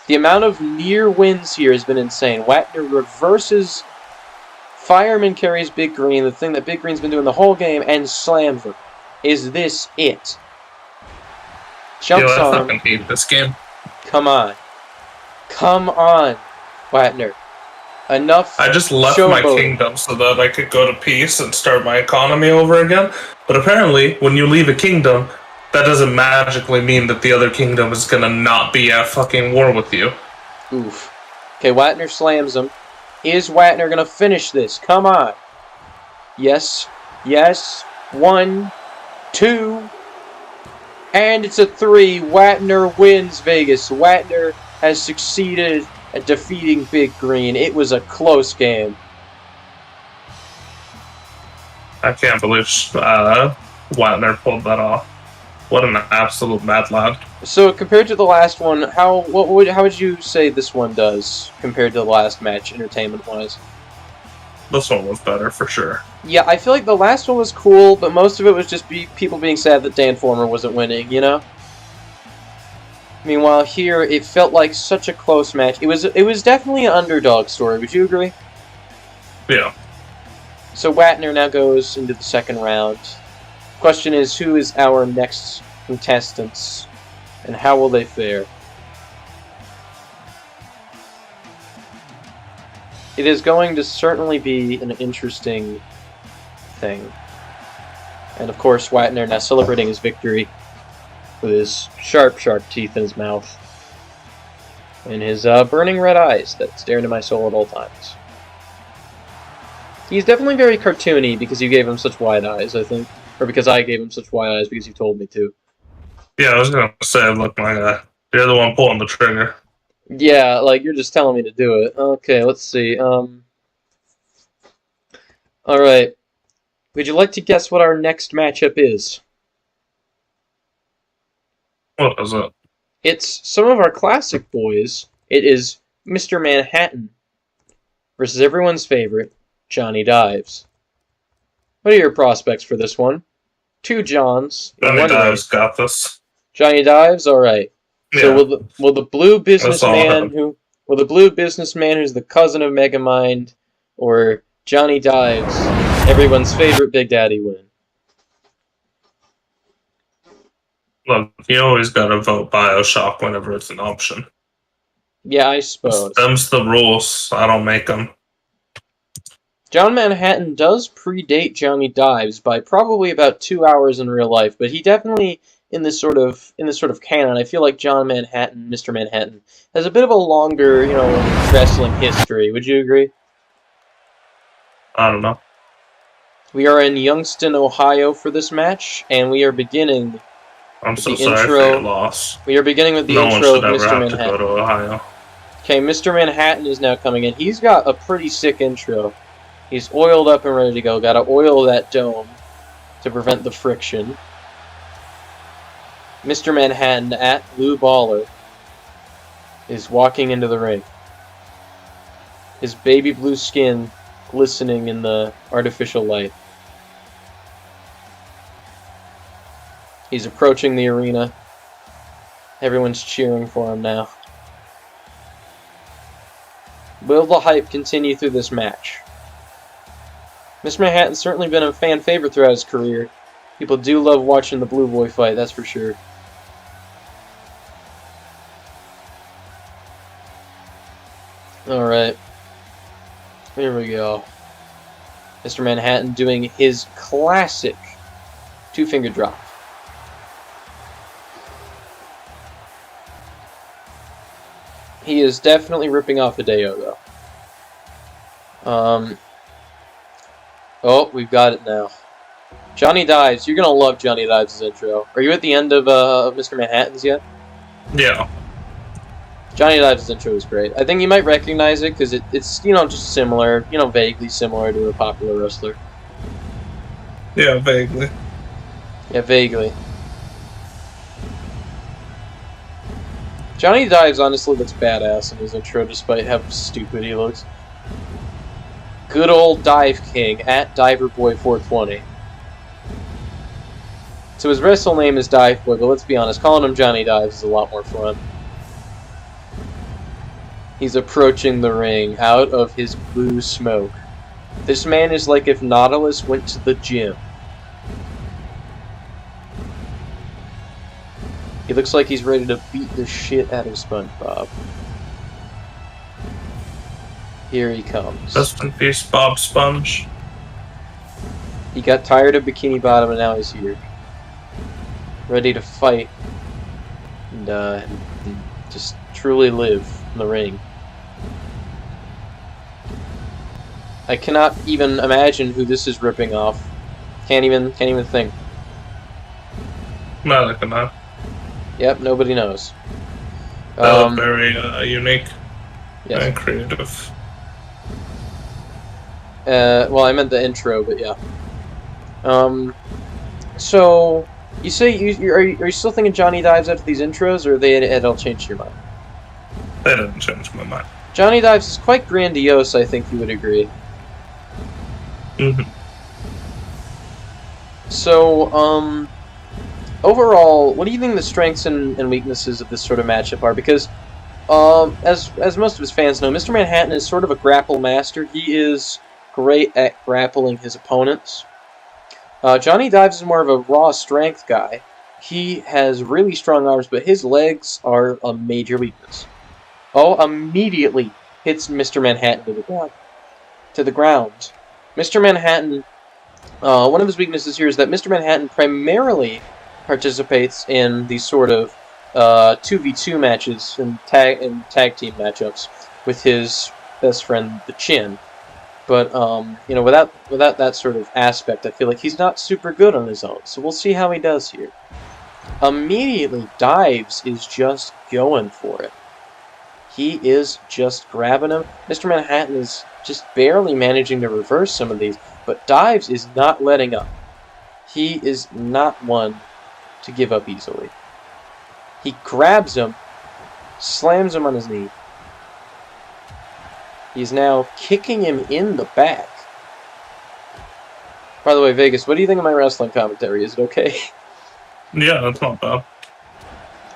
The amount of near wins here has been insane. Wagner reverses, fireman carries Big Green, the thing that Big Green's been doing the whole game, and slams him. Is this it? Jumps on him. I fucking hate this game. Come on. Come on, Wagner. Enough. I just left my kingdom so that I could go to peace and start my economy over again. But apparently, when you leave a kingdom, that doesn't magically mean that the other kingdom is gonna not be at fucking war with you. Oof. Okay, Wagner slams him. Is Wagner gonna finish this? Come on. Yes. Yes. 1, 2. And it's a 3. Wagner wins Vegas. Wagner has succeeded at defeating Big Green. It was a close game. I can't believe Wagner pulled that off. What an absolute mad lad. So compared to the last one, how would you say this one does compared to the last match, entertainment-wise? This one was better for sure. Yeah, I feel like the last one was cool, but most of it was just people being sad that Dan Former wasn't winning, you know? Meanwhile, here, it felt like such a close match. It was definitely an underdog story, would you agree? Yeah. So Wagner now goes into the second round. Question is, who is our next contestants, and how will they fare? It is going to certainly be an interesting thing. And of course, Wagner now celebrating his victory with his sharp, sharp teeth in his mouth. And his burning red eyes that stare into my soul at all times. He's definitely very cartoony because you gave him such wide eyes, I think. Or because I gave him such wide eyes because you told me to. Yeah, I was gonna say, look, my guy. You're the one pulling the trigger. Yeah, like, you're just telling me to do it. Okay, let's see. Alright. Would you like to guess what our next matchup is? What is it? It's some of our classic boys. It is Mr. Manhattan versus everyone's favorite, Johnny Dives. What are your prospects for this one? 2 Johns. Johnny Dives got this. Johnny Dives, all right. Yeah. So will the blue businessman who's the cousin of Megamind, or Johnny Dives, everyone's favorite Big Daddy, win? Look, you always gotta vote BioShock whenever it's an option. Yeah, I suppose. Them's the rules. I don't make them. John Manhattan does predate Johnny Dives by probably about 2 hours in real life, but he definitely, in this sort of canon, I feel like John Manhattan, Mr. Manhattan, has a bit of a longer, wrestling history. Would you agree? I don't know. We are in Youngstown, Ohio for this match, and we are beginning I'm with so the sorry intro. for your loss. We are beginning with the No one intro should of ever Mr. have Manhattan. to go to Ohio. Okay, Mr. Manhattan is now coming in. He's got a pretty sick intro. He's oiled up and ready to go. Gotta oil that dome to prevent the friction. Mr. Manhattan at Blue Baller is walking into the ring. His baby blue skin glistening in the artificial light. He's approaching the arena. Everyone's cheering for him now. Will the hype continue through this match? Mr. Manhattan's certainly been a fan favorite throughout his career. People do love watching the Blue Boy fight, that's for sure. Alright. Here we go. Mr. Manhattan doing his classic two-finger drop. He is definitely ripping off Hideo, though. Oh, we've got it now. Johnny Dives. You're gonna love Johnny Dives' intro. Are you at the end of Mr. Manhattan's yet? Yeah. Johnny Dives' intro is great. I think you might recognize it because it's, you know, just similar, you know, vaguely similar to a popular wrestler. Yeah, vaguely. Yeah, vaguely. Johnny Dives honestly looks badass in his intro despite how stupid he looks. Good old Dive King at DiverBoy420. So his wrestle name is Dive Boy, but let's be honest, calling him Johnny Dives is a lot more fun. He's approaching the ring out of his blue smoke. This man is like if Nautilus went to the gym. He looks like he's ready to beat the shit out of SpongeBob. Here he comes. Rest in peace, Bob Sponge. He got tired of Bikini Bottom and now he's here. Ready to fight. And just truly live in the ring. I cannot even imagine who this is ripping off. Can't even think. No, I cannot. Yep, nobody knows. Very unique yes. and creative. Well, I meant the intro, but yeah. So you say are you still thinking Johnny Dives after these intros, or they had all changed your mind? They didn't change my mind. Johnny Dives is quite grandiose, I think you would agree. Mm-hmm. So, overall, what do you think the strengths and weaknesses of this sort of matchup are? Because, as most of his fans know, Mr. Manhattan is sort of a grapple master. He is great at grappling his opponents. Johnny Dives is more of a raw strength guy. He has really strong arms, but his legs are a major weakness. Oh, immediately hits Mr. Manhattan to the ground. Mr. Manhattan, one of his weaknesses here is that Mr. Manhattan primarily participates in these sort of 2v2 matches and tag team matchups with his best friend, the Chin. But you know, without that sort of aspect, I feel like he's not super good on his own. So we'll see how he does here. Immediately, Dives is just going for it. He is just grabbing him. Mr. Manhattan is just barely managing to reverse some of these, but Dives is not letting up. He is not one to give up easily. He grabs him, slams him on his knee. He's now kicking him in the back. By the way, Vegas, what do you think of my wrestling commentary? Is it okay? Yeah, that's not bad.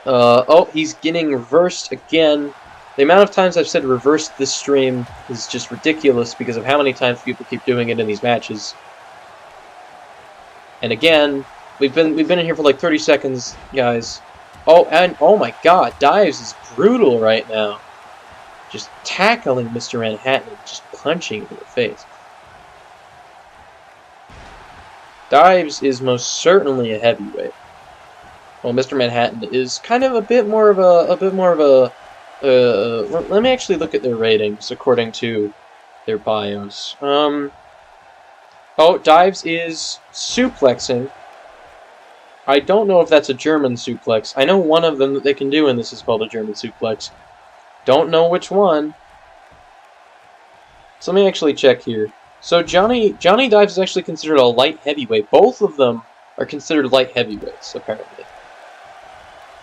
Oh, he's getting reversed again. The amount of times I've said reverse this stream is just ridiculous because of how many times people keep doing it in these matches. And again, we've been in here for like 30 seconds, guys. Oh, and oh my God, Dives is brutal right now. Just tackling Mr. Manhattan and just punching him in the face. Dives is most certainly a heavyweight. Well, Mr. Manhattan is kind of a bit more of a. Let me actually look at their ratings according to their bios. Oh, Dives is suplexing. I don't know if that's a German suplex. I know one of them that they can do, and this is called a German suplex. Don't know which one. So let me actually check here. So Johnny Dives is actually considered a light heavyweight. Both of them are considered light heavyweights, apparently.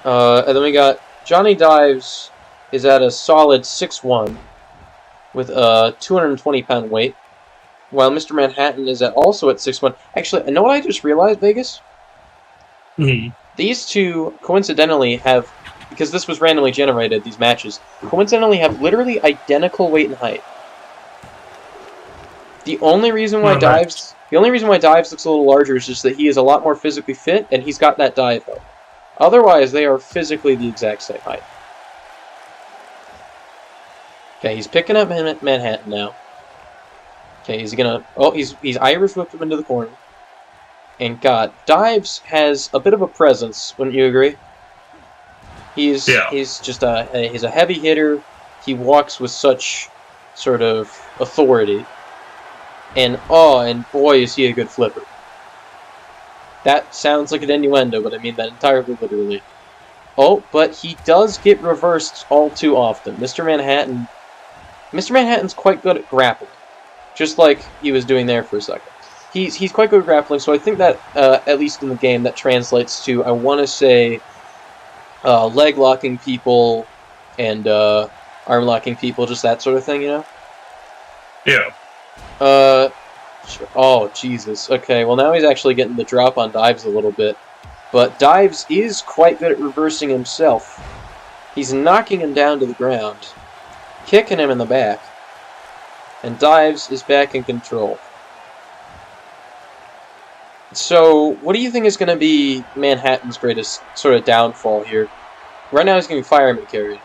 And then we got Johnny Dives is at a solid 6'1", with a 220-pound weight, while Mr. Manhattan is also at 6'1". Actually, you know what I just realized, Vegas? These two, coincidentally, have, because this was randomly generated, these matches, coincidentally have literally identical weight and height. The only reason why Dives looks a little larger is just that he is a lot more physically fit, and he's got that dive help. Otherwise, they are physically the exact same height. Okay, he's picking up Manhattan now. Okay, he's gonna... Oh, he's Irish whipped him into the corner. And God, Dives has a bit of a presence, wouldn't you agree? He's just he's a heavy hitter. He walks with such sort of authority. And boy, is he a good flipper. That sounds like an innuendo, but I mean that entirely literally. Oh, but he does get reversed all too often. Mr. Manhattan's quite good at grappling. Just like he was doing there for a second. He's quite good at grappling, so I think that, at least in the game, that translates to, I want to say, leg locking people and arm locking people, just that sort of thing, you know? Yeah. Oh, Jesus. Okay, well now he's actually getting the drop on Dives a little bit. But Dives is quite good at reversing himself. He's knocking him down to the ground, kicking him in the back, and Dives is back in control. So, what do you think is going to be Manhattan's greatest sort of downfall here? Right now he's going to be fireman carried.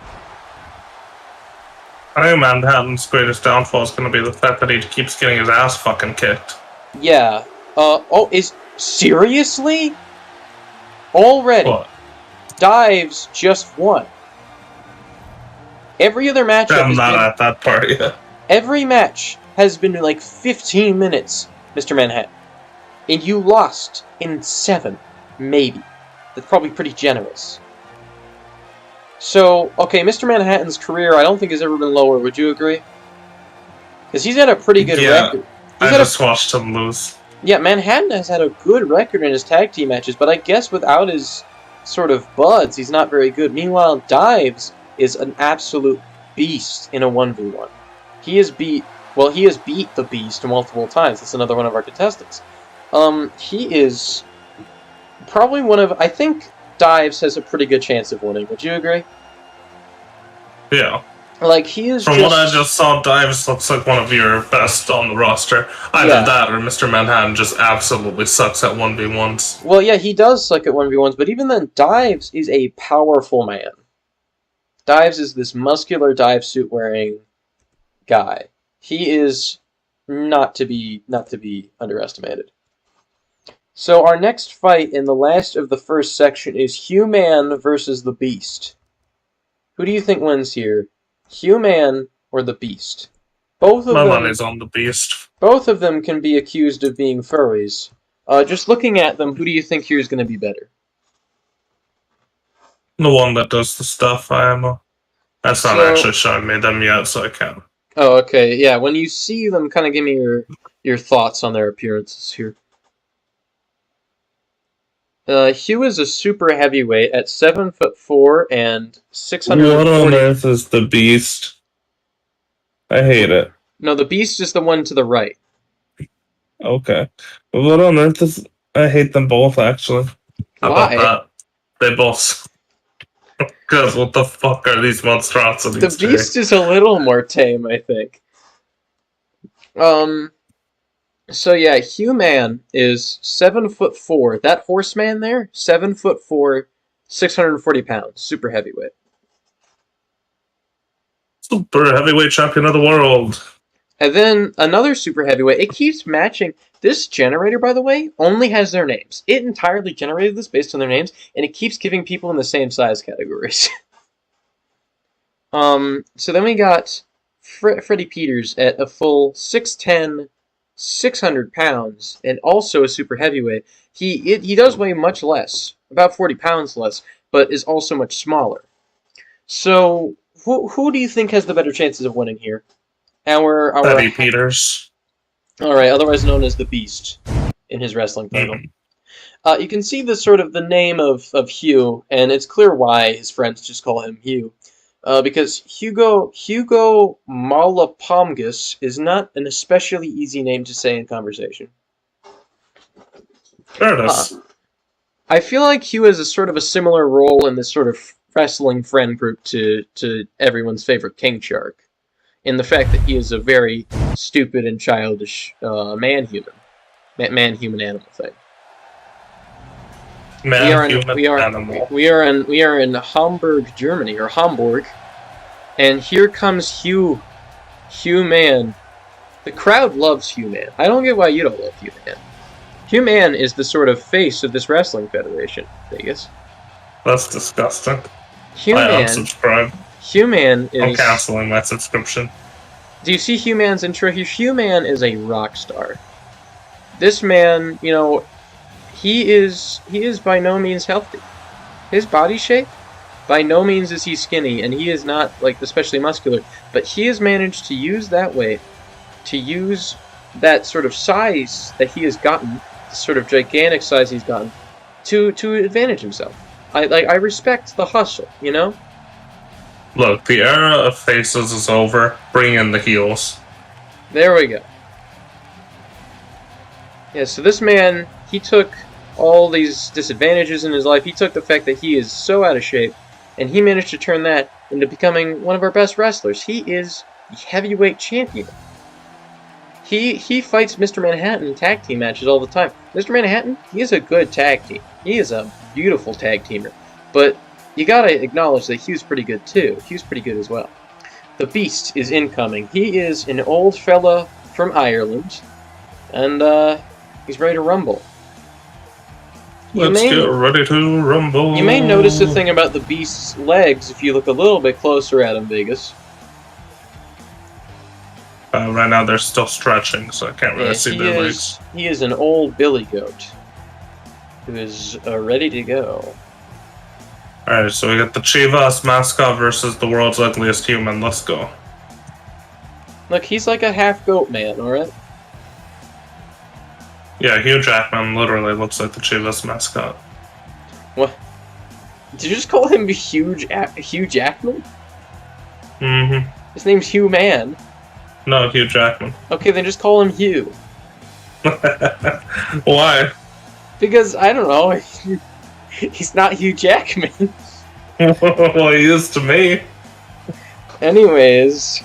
I think Manhattan's greatest downfall is going to be the fact that he keeps getting his ass fucking kicked. Yeah. Seriously? Already? What? Dives just won. Every other match... I'm not at that part yet. Every match has been like 15 minutes, Mr. Manhattan. And you lost in 7, maybe. That's probably pretty generous. So, okay, Mr. Manhattan's career I don't think has ever been lower, would you agree? Because he's had a pretty good record. I just watched him lose. Yeah, Manhattan has had a good record in his tag team matches, but I guess without his sort of buds, he's not very good. Meanwhile, Dives is an absolute beast in a 1v1. He has beat the Beast multiple times. That's another one of our contestants. He is probably I think Dives has a pretty good chance of winning. Would you agree? Yeah. Like, he is From what I just saw, Dives looks like one of your best on the roster. Either that or Mr. Manhattan just absolutely sucks at 1v1s. Well, yeah, he does suck at 1v1s, but even then, Dives is a powerful man. Dives is this muscular dive suit wearing guy. He is not to be underestimated. So our next fight in the last of the first section is Human versus the Beast. Who do you think wins here? Human or the Beast? My money's on the Beast. Both of them can be accused of being furries. Just looking at them, who do you think here is going to be better? The one that does the stuff, That's not actually showing me them yet, so I can't. Oh, okay. Yeah, when you see them, kind of give me your thoughts on their appearances here. Hugh is a super heavyweight at 7'4" and 640. What on earth is the Beast? I hate it. No, the Beast is the one to the right. Okay. But what on earth is... I hate them both, actually. How Why? about that? They both... Because what the fuck are these monstrosities? The Beast is a little more tame, I think. So yeah, Human is 7'4". That horseman there, 7'4", 640 pounds, super heavyweight. Super heavyweight champion of the world. And then another super heavyweight. It keeps matching. This generator, by the way, only has their names. It entirely generated this based on their names, and it keeps giving people in the same size categories. So then we got Freddie Peters at a full 6'10", 600 pounds, and also a super heavyweight. He does weigh much less, about 40 pounds less, but is also much smaller. So who do you think has the better chances of winning here? Freddie Peters. Alright, otherwise known as the Beast in his wrestling title. You can see the sort of the name of Hugh, and it's clear why his friends just call him Hugh. Because Hugo Malapomgus is not an especially easy name to say in conversation. There it is. I feel like Hugh has a sort of a similar role in this sort of wrestling friend group to everyone's favorite King Shark, in the fact that he is a very stupid and childish man-human animal thing. We are in Hamburg, Germany, or Hamburg, and here comes Hugh Man. The crowd loves Hugh Man. I don't get why you don't love Hugh Man. Hugh Man is the sort of face of this wrestling federation, Vegas. That's disgusting. Hugh Man. Unsubscribe. Hugh Man is. I'm canceling my subscription. Do you see Hugh Man's intro here? Hugh Man is a rock star. This man, you know, he is by no means healthy. His body shape, by no means is he skinny, and he is not like especially muscular. But he has managed to use that weight, to use that sort of size that he has gotten, the sort of gigantic size he's gotten, to advantage himself. I respect the hustle, you know? Look, the era of faces is over. Bring in the heels. There we go. Yeah, so this man, he took all these disadvantages in his life. He took the fact that he is so out of shape, and he managed to turn that into becoming one of our best wrestlers. He is the heavyweight champion. He fights Mr. Manhattan in tag team matches all the time. Mr. Manhattan, he is a good tag team. He is a beautiful tag teamer. But you gotta acknowledge that Hugh's pretty good too. Hugh's pretty good as well. The Beast is incoming. He is an old fella from Ireland, and he's ready to rumble. Let's get ready to rumble. You may notice the thing about the Beast's legs if you look a little bit closer at him, Vegas. Right now they're still stretching, so I can't really see their legs. He is an old billy goat who is ready to go. Alright, so we got the Chivas mascot versus the world's ugliest human. Let's go. Look, he's like a half goat man, alright? Yeah, Hugh Jackman literally looks like the Chivas mascot. What? Did you just call him Hugh Jackman? Mm-hmm. His name's Hugh Man. No, Hugh Jackman. Okay, then just call him Hugh. Why? Because, I don't know, he's not Hugh Jackman. Well, he is to me. Anyways,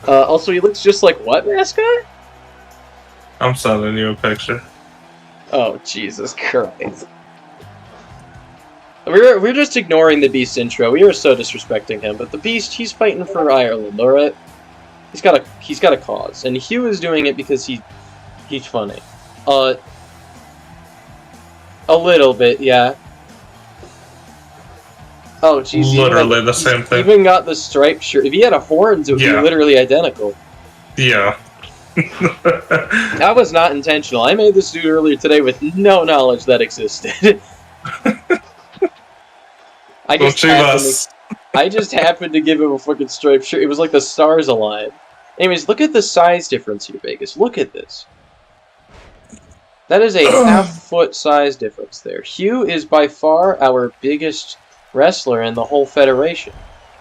also he looks just like what mascot? I'm sending you a picture. Oh, Jesus Christ. We're just ignoring the Beast intro. We are so disrespecting him, but the Beast, he's fighting for Ireland, alright? He's got a cause, and Hugh is doing it because he's funny. A little bit, yeah. Oh, jeez. Literally the same thing. Even got the striped shirt. If he had a horns, it would be literally identical. Yeah. That was not intentional. I made this dude earlier today with no knowledge that existed. I just happened to give him a fucking striped shirt. It was like the stars aligned. Anyways, look at the size difference here, Vegas. Look at this. That is a half-foot size difference there. Hugh is by far our biggest wrestler in the whole federation.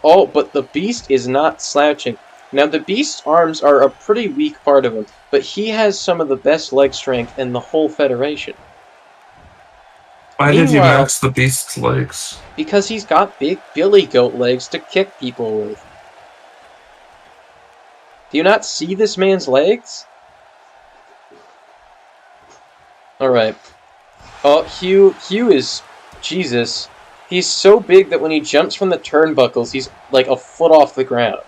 Oh, but the Beast is not slouching. Now, the Beast's arms are a pretty weak part of him, but he has some of the best leg strength in the whole federation. Why did you max the Beast's legs? Because he's got big billy goat legs to kick people with. Do you not see this man's legs? Alright. Oh, Hugh is... Jesus. He's so big that when he jumps from the turnbuckles, he's like a foot off the ground.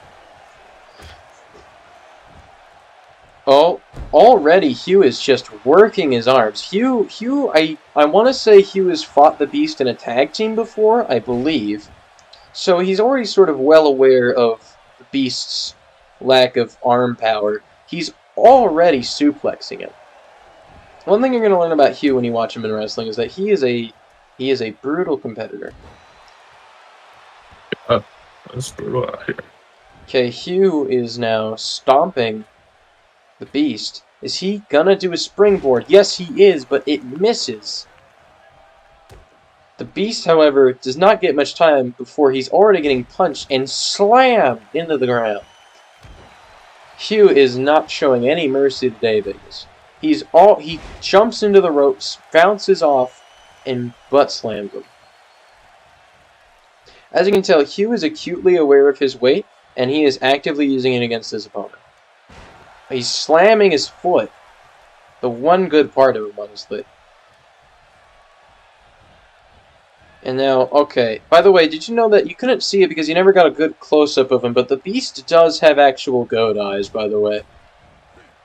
Oh, already Hugh is just working his arms. Hugh, I want to say Hugh has fought the Beast in a tag team before, I believe. So he's already sort of well aware of the Beast's lack of arm power. He's already suplexing him. One thing you're going to learn about Hugh when you watch him in wrestling is that he is a brutal competitor. It's brutal out here. Okay, Hugh is now stomping the Beast. Is he gonna do a springboard? Yes, he is, but it misses. The Beast, however, does not get much time before he's already getting punched and slammed into the ground. Hugh is not showing any mercy today, Vegas. He jumps into the ropes, bounces off, and butt slams him. As you can tell, Hugh is acutely aware of his weight, and he is actively using it against his opponent. He's slamming his foot. The one good part of him, honestly. And now, okay. By the way, did you know that you couldn't see it because you never got a good close-up of him, but the Beast does have actual goat eyes, by the way.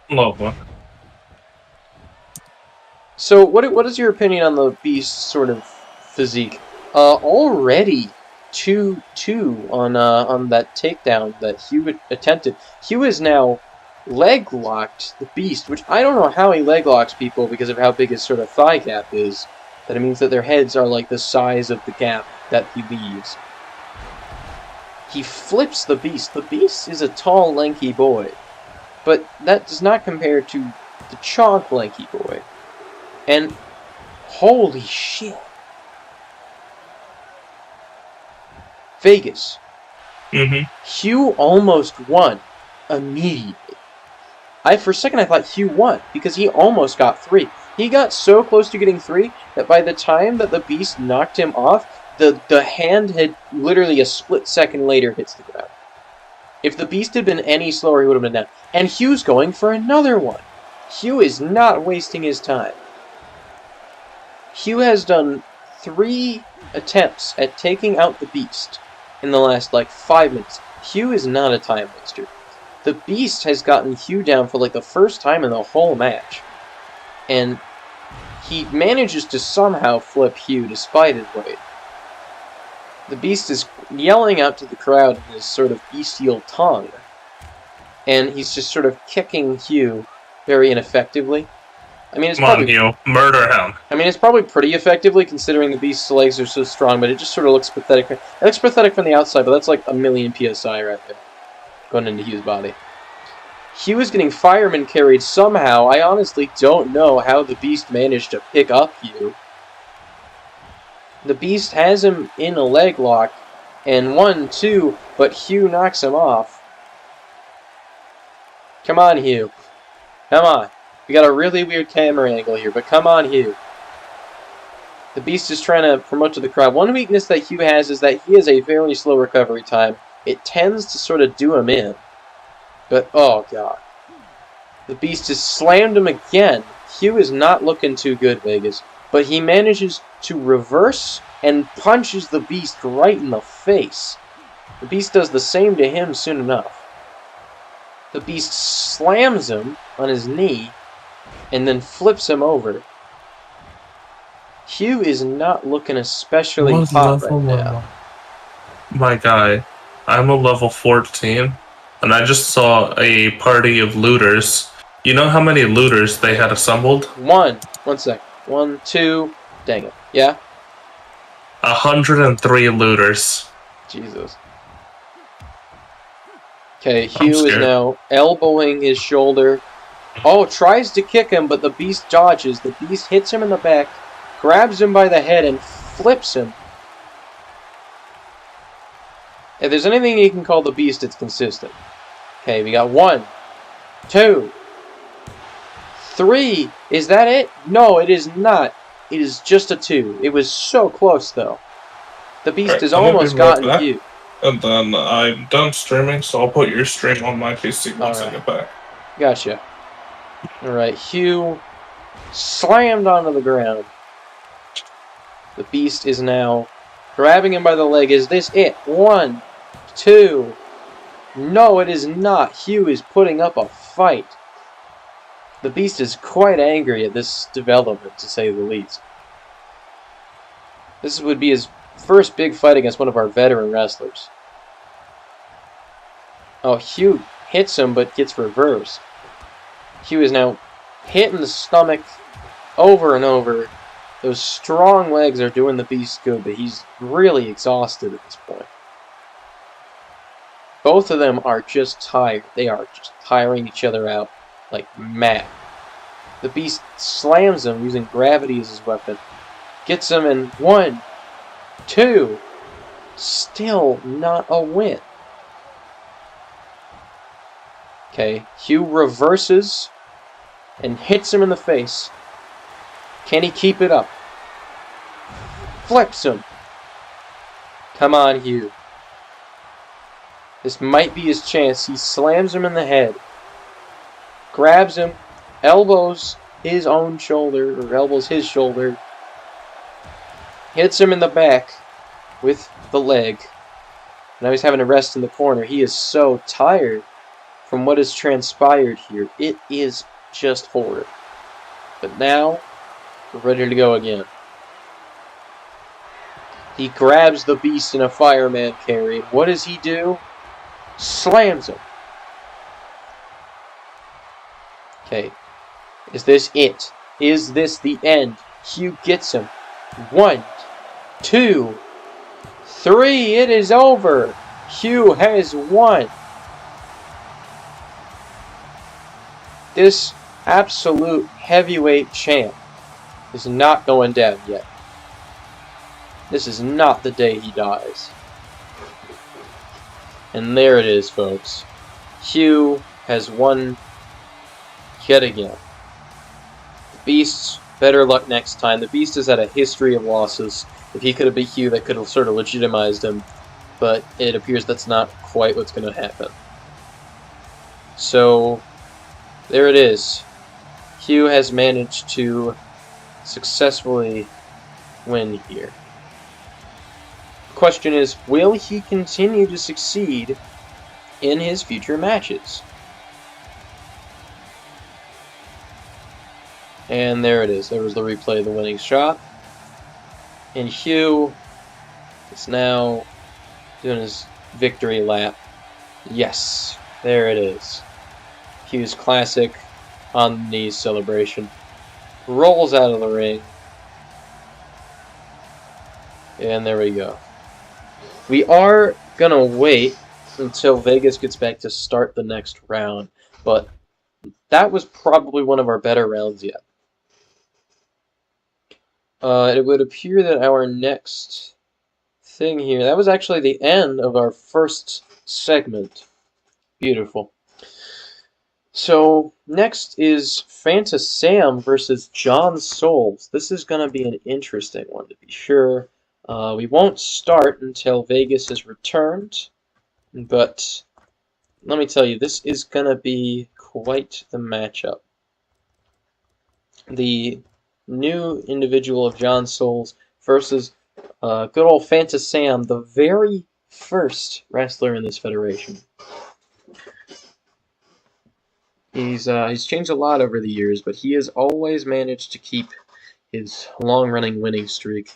Love one. So, what is your opinion on the Beast's sort of physique? Already 2-2 on that takedown that Hugh attempted. Hugh is now leg-locked the Beast, which I don't know how he leg-locks people because of how big his sort of thigh gap is. That it means that their heads are like the size of the gap that he leaves. He flips the Beast. The Beast is a tall, lanky boy. But that does not compare to the chonk lanky boy. And holy shit. Vegas. Hugh almost won immediately. For a second I thought Hugh won because he almost got 3. He got so close to getting 3 that by the time that the Beast knocked him off, the hand had literally a split second later hits the ground. If the Beast had been any slower, he would have been down. And Hugh's going for another one. Hugh is not wasting his time. Hugh has done 3 attempts at taking out the Beast in the last, 5 minutes. Hugh is not a time waster. The Beast has gotten Hugh down for, the first time in the whole match. And he manages to somehow flip Hugh despite his weight. The Beast is yelling out to the crowd in his sort of bestial tongue. And he's just sort of kicking Hugh very ineffectively. I mean, it's probably... Hugh. Murder him. I mean, it's probably pretty effectively considering the Beast's legs are so strong, but it just sort of looks pathetic. It looks pathetic from the outside, but that's like 1,000,000 PSI right there. Going into Hugh's body. Hugh is getting fireman carried somehow. I honestly don't know how the Beast managed to pick up Hugh. The Beast has him in a leg lock, and 1, 2, but Hugh knocks him off. Come on, Hugh. Come on. We got a really weird camera angle here, but come on, Hugh. The Beast is trying to promote to the crowd. One weakness that Hugh has is that he has a very slow recovery time. It tends to sort of do him in. But, oh, God. The Beast has slammed him again. Hugh is not looking too good, Vegas. But he manages to reverse and punches the Beast right in the face. The Beast does the same to him soon enough. The Beast slams him on his knee and then flips him over. Hugh is not looking especially hot right now. My guy, I'm a level 14. And I just saw a party of looters. You know how many looters they had assembled? 1 sec. 1, 2. Dang it. Yeah? 103 looters. Jesus. Okay, Hugh is now elbowing his shoulder. Oh, tries to kick him, but the Beast dodges. The Beast hits him in the back, grabs him by the head, and flips him. If there's anything you can call the Beast, it's consistent. Okay, we got 1, 2, 3. Is that it? No, it is not. It is just a 2. It was so close, though. The Beast has almost gotten you. And then I'm done streaming, so I'll put your stream on my PC once I get back. Gotcha. Alright, Hugh slammed onto the ground. The Beast is now grabbing him by the leg. Is this it? 1, 2. No, it is not. Hugh is putting up a fight. The Beast is quite angry at this development, to say the least. This would be his first big fight against one of our veteran wrestlers. Oh, Hugh hits him, but gets reversed. Hugh is now hit in the stomach over and over. Those strong legs are doing the Beast good, but he's really exhausted at this point. Both of them are just tired. They are just tiring each other out like mad. The beast slams him using gravity as his weapon. Gets him in 1, 2. Still not a win. Okay, Hugh reverses and hits him in the face. Can he keep it up? Flips him. Come on, Hugh. This might be his chance. He slams him in the head. Grabs him. Elbows his own shoulder, or elbows his shoulder. Hits him in the back with the leg. Now he's having to rest in the corner. He is so tired from what has transpired here. It is just horrid. But now, we're ready to go again. He grabs the beast in a fireman carry. What does he do? Slams him. Okay. Is this it? Is this the end? Hugh gets him. 1, 2, 3. It is over. Hugh has won. This absolute heavyweight champ is not going down yet. This is not the day he dies. And there it is, folks. Hugh has won yet again. The Beast's better luck next time. The Beast has had a history of losses. If he could have beat Hugh, that could have sort of legitimized him. But it appears that's not quite what's going to happen. So, there it is. Hugh has managed to successfully win here. The question is, will he continue to succeed in his future matches? And there it is. There was the replay of the winning shot. And Hugh is now doing his victory lap. Yes, there it is. Hugh's classic on the knees celebration. Rolls out of the ring. And there we go. We are going to wait until Vegas gets back to start the next round. But that was probably one of our better rounds yet. It would appear that our next thing here, that was actually the end of our first segment. Beautiful. So, next is Fanta Sam versus John Souls. This is going to be an interesting one, to be sure. We won't start until Vegas has returned, but let me tell you, this is going to be quite the matchup. The new individual of John Souls versus good old Fanta Sam, the very first wrestler in this federation. He's changed a lot over the years, but he has always managed to keep his long-running winning streak.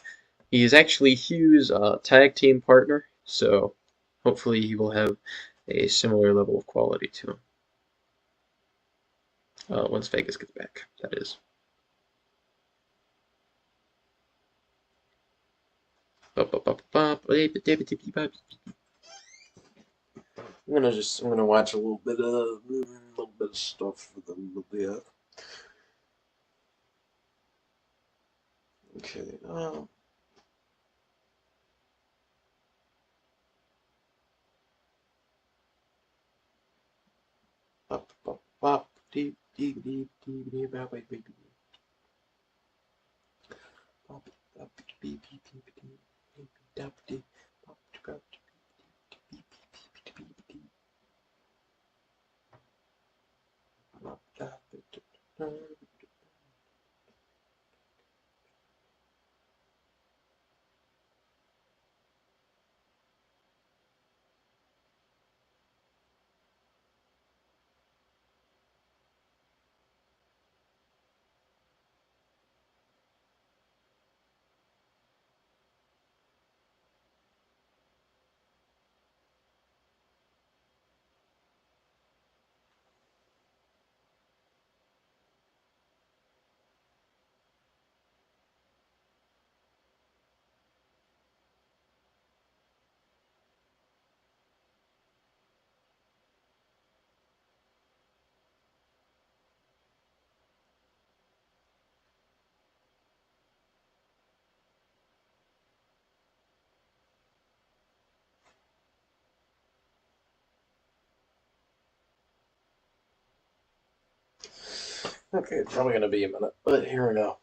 He is actually Hugh's tag team partner, so hopefully he will have a similar level of quality to him. Once Vegas gets back, that is. I'm gonna watch a little bit of stuff for them a bit. Okay. Okay, it's probably going to be a minute, but here we go.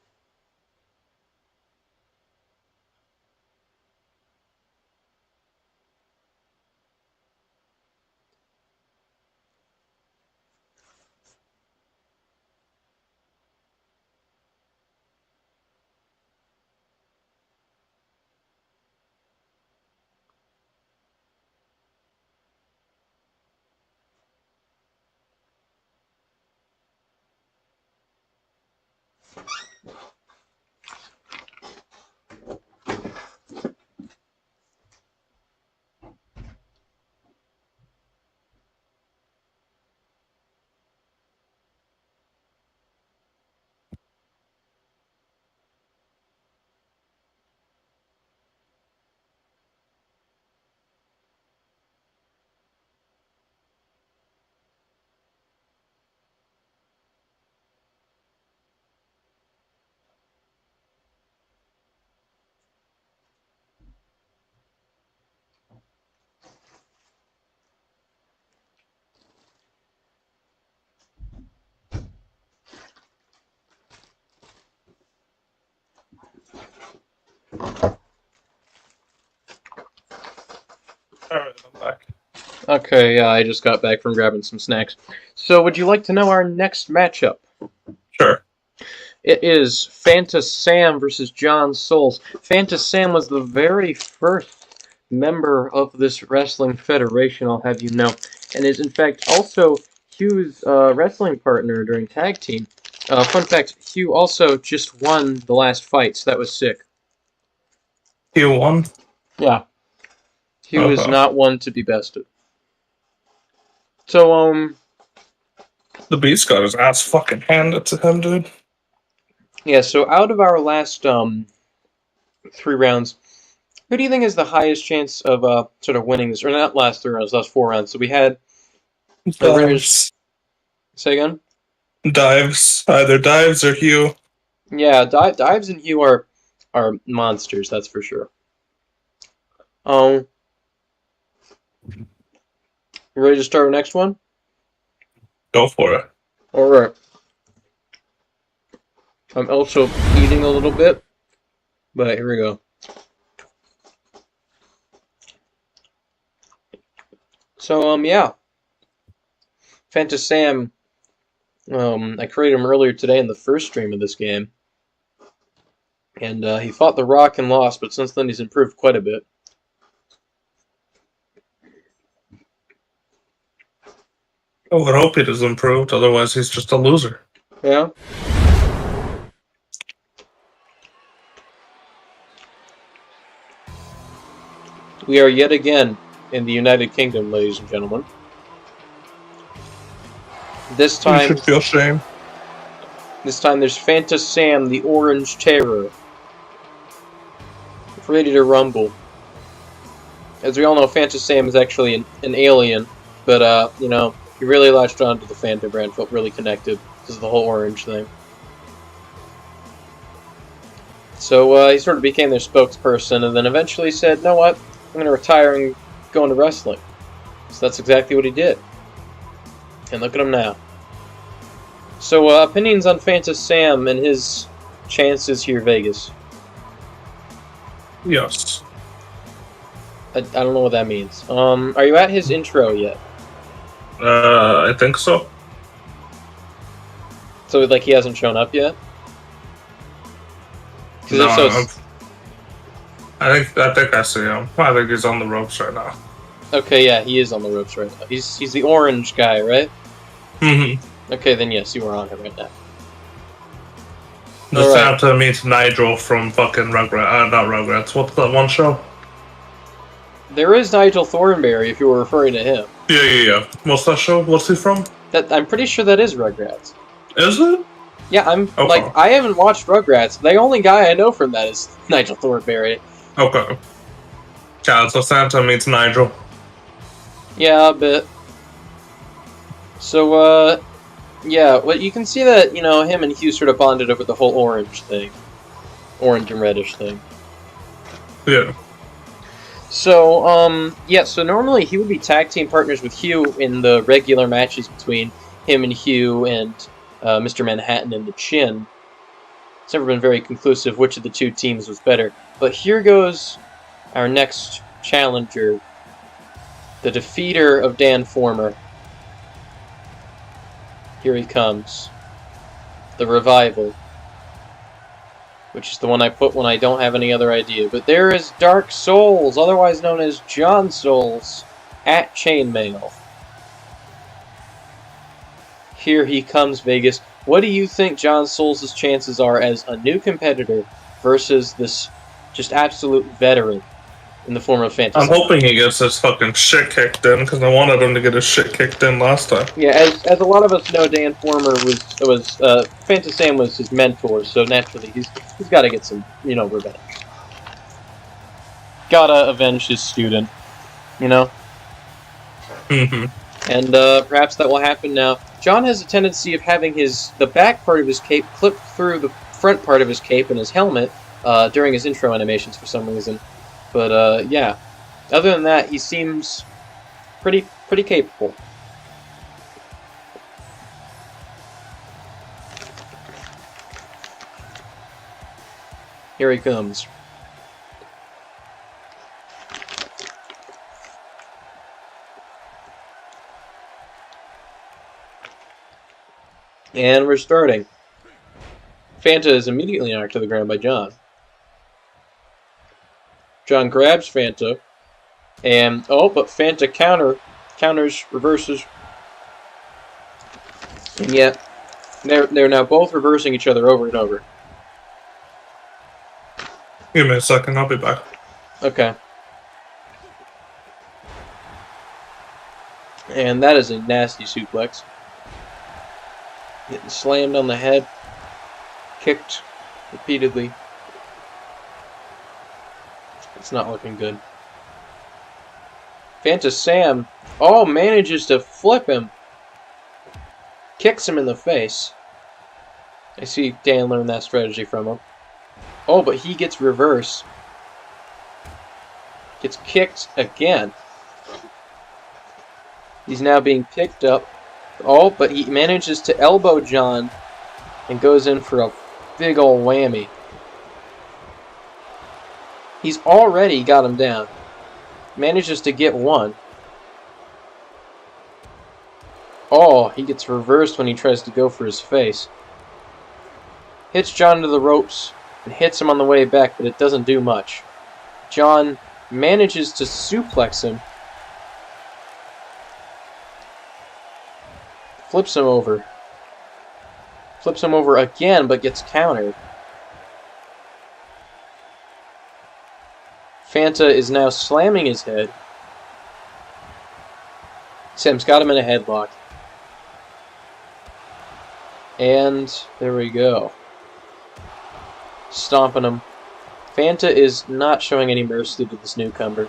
Alright, I'm back. Okay, yeah, I just got back from grabbing some snacks. So, would you like to know our next matchup? Sure. It is Fanta Sam versus John Souls. Fanta Sam was the very first member of this wrestling federation, I'll have you know, and is in fact also Hugh's wrestling partner during tag team. Fun fact, Hugh also just won the last fight, so that was sick. Hugh won? Yeah. Hugh is not one to be bested. So, the Beast got his ass fucking handed to him, dude. Yeah, so out of our last 3 rounds, who do you think is the highest chance of sort of winning this? Or not last 3 rounds, last 4 rounds. So we had Dives. Say again? Dives. Either Dives or Hugh. Yeah, Dives and Hugh are monsters, that's for sure. You ready to start our next one? Go for it. Alright. I'm also eating a little bit, but here we go. So, yeah. Fanta Sam, I created him earlier today in the first stream of this game. And he fought The Rock and lost, but since then he's improved quite a bit. I would hope it has improved, otherwise he's just a loser. Yeah? We are yet again in the United Kingdom, ladies and gentlemen. This time... You should feel shame. This time there's Fanta Sam, the Orange Terror. Ready to rumble. As we all know, Fanta Sam is actually an alien, but, you know, he really latched on to the Fanta brand, felt really connected because of the whole orange thing. So, he sort of became their spokesperson, and then eventually said, you know what, I'm going to retire and go into wrestling. So that's exactly what he did. And look at him now. So, opinions on Fanta Sam and his chances here, Vegas. Yes. I don't know what that means. Are you at his intro yet? I think so. So, like, he hasn't shown up yet? No, I think I see him. I think he's on the ropes right now. Okay, yeah, he is on the ropes right now. He's the orange guy, right? Mm-hmm. Okay, then yes, you are on it right now. The Santa meets Nigel from fucking Rugrats. Not Rugrats. What's that one show? There is Nigel Thornberry, if you were referring to him. Yeah. What's that show? What's he from? I'm pretty sure that is Rugrats. Is it? Yeah, I haven't watched Rugrats. The only guy I know from that is Nigel Thornberry. Okay. Yeah, so Santa meets Nigel. Yeah, a bit. So, yeah, well, you can see that, you know, him and Hugh sort of bonded over the whole orange thing. Orange and reddish thing. Yeah. So, yeah, so normally he would be tag team partners with Hugh in the regular matches between him and Hugh and Mr. Manhattan in the chin. It's never been very conclusive which of the two teams was better. But here goes our next challenger, the defeater of Dan Former. Here he comes. The Revival. Which is the one I put when I don't have any other idea. But there is Dark Souls, otherwise known as John Souls, at Chainmail. Here he comes, Vegas. What do you think John Souls' chances are as a new competitor versus this just absolute veteran in the form of Fantasy? I'm hoping he gets his fucking shit kicked in, because I wanted him to get his shit kicked in last time. Yeah, as a lot of us know, Dan Former was Fantasy Sam was his mentor, so naturally he's got to get some, revenge. Gotta avenge his student, Mm-hmm. And perhaps that will happen now. John has a tendency of having the back part of his cape clip through the front part of his cape and his helmet during his intro animations for some reason. But yeah, other than that, he seems pretty capable. Here he comes. And we're starting. Fanta is immediately knocked to the ground by John. John grabs Fanta, and but Fanta counters, reverses, and yet they're now both reversing each other over and over. Give me a second, I'll be back. Okay. And that is a nasty suplex. Getting slammed on the head, kicked repeatedly. It's not looking good. Fanta Sam, manages to flip him. Kicks him in the face. I see Dan learned that strategy from him. But he gets reverse. Gets kicked again. He's now being picked up. But he manages to elbow John and goes in for a big ol' whammy. He's already got him down. Manages to get one. He gets reversed when he tries to go for his face. Hits John into the ropes and hits him on the way back, but it doesn't do much. John manages to suplex him. Flips him over. Flips him over again, but gets countered. Fanta is now slamming his head. Sam's got him in a headlock. And there we go. Stomping him. Fanta is not showing any mercy to this newcomer.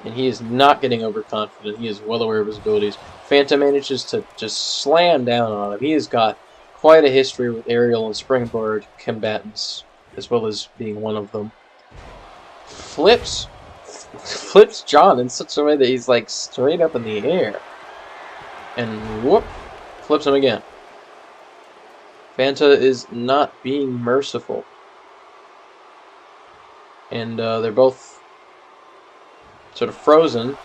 And he is not getting overconfident. He is well aware of his abilities. Fanta manages to just slam down on him. He has got quite a history with aerial and springboard combatants, as well as being one of them. Flips John in such a way that he's like straight up in the air. And whoop, flips him again. Fanta is not being merciful. And they're both sort of frozen.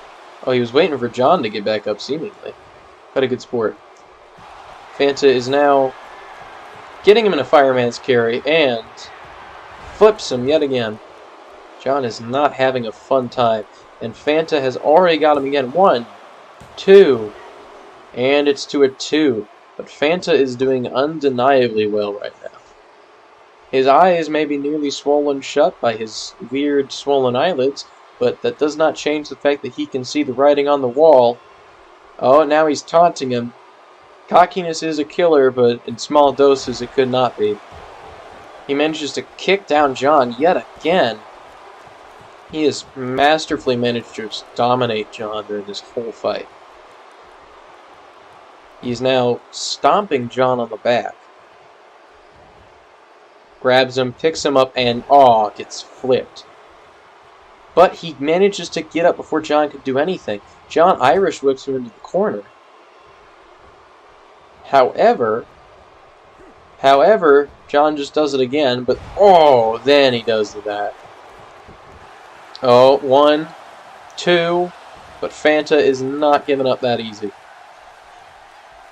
He was waiting for John to get back up, seemingly. Quite a good sport. Fanta is now getting him in a fireman's carry and flips him yet again. John is not having a fun time. And Fanta has already got him again. 1, 2, and it's to a 2. But Fanta is doing undeniably well right now. His eyes may be nearly swollen shut by his weird swollen eyelids, but that does not change the fact that he can see the writing on the wall. Now he's taunting him. Cockiness is a killer, but in small doses it could not be. He manages to kick down John yet again. He has masterfully managed to dominate John during this whole fight. He's now stomping John on the back. Grabs him, picks him up, and gets flipped. But he manages to get up before John could do anything. John Irish whips him into the corner. However, John just does it again, but then he does that. Oh, 1, 2, but Fanta is not giving up that easy.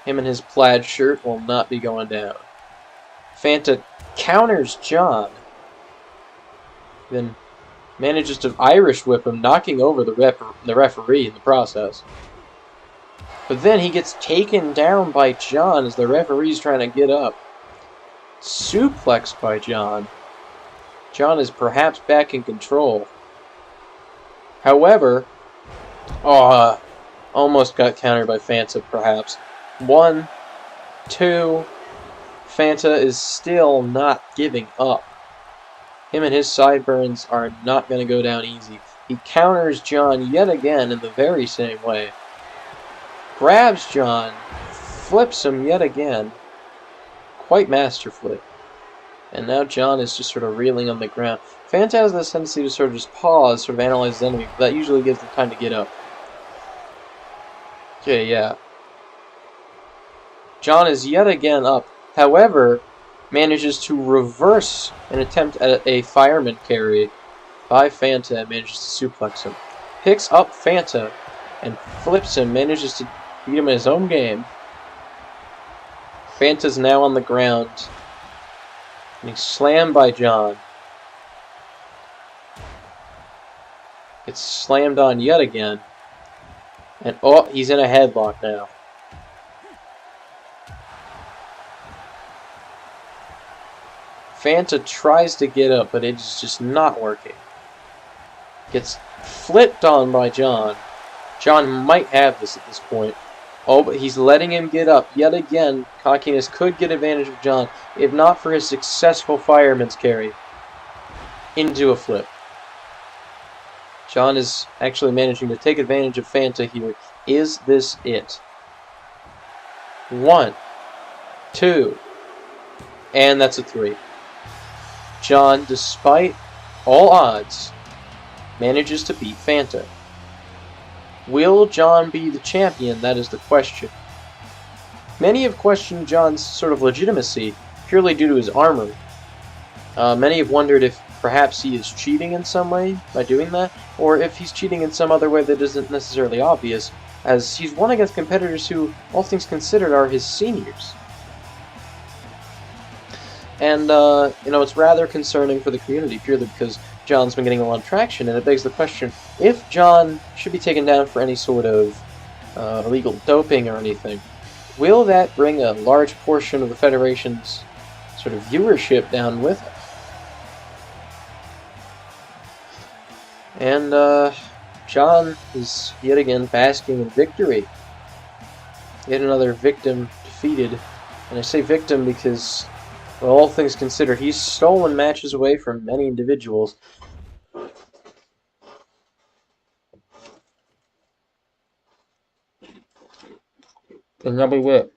Him and his plaid shirt will not be going down. Fanta counters John, then manages to Irish whip him, knocking over the referee in the process. But then he gets taken down by John as the referee's trying to get up. Suplexed by John. John is perhaps back in control. However, almost got countered by Fanta, perhaps. 1, 2, Fanta is still not giving up. Him and his sideburns are not going to go down easy. He counters John yet again in the very same way. Grabs John, flips him yet again, quite masterfully. And now John is just sort of reeling on the ground. Fanta has this tendency to sort of just pause, sort of analyze his enemy, but that usually gives them time to get up. Okay, yeah. John is yet again up, however, manages to reverse an attempt at a fireman carry by Fanta and manages to suplex him. Picks up Fanta and flips him, manages to beat him in his own game. Fanta's now on the ground. And he's slammed by John. Gets slammed on yet again. And he's in a headlock now. Fanta tries to get up, but it's just not working. Gets flipped on by John. John might have this at this point. But he's letting him get up. Yet again, Cockiness could get advantage of John, if not for his successful fireman's carry into a flip. John is actually managing to take advantage of Fanta here. Is this it? 1, 2, and that's a 3. John, despite all odds, manages to beat Fanta. Will John be the champion? That is the question. Many have questioned John's sort of legitimacy purely due to his armor. Many have wondered if perhaps he is cheating in some way by doing that, or if he's cheating in some other way that isn't necessarily obvious, as he's won against competitors who, all things considered, are his seniors. And, it's rather concerning for the community, purely because John's been getting a lot of traction, and it begs the question, if John should be taken down for any sort of illegal doping or anything, will that bring a large portion of the Federation's sort of viewership down with it? And, John is yet again basking in victory. Yet another victim defeated. And I say victim because, well, all things considered, he's stolen matches away from many individuals. And that'll be it.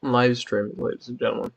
Live streaming, ladies and gentlemen.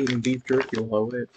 Eating beef jerky while I wait.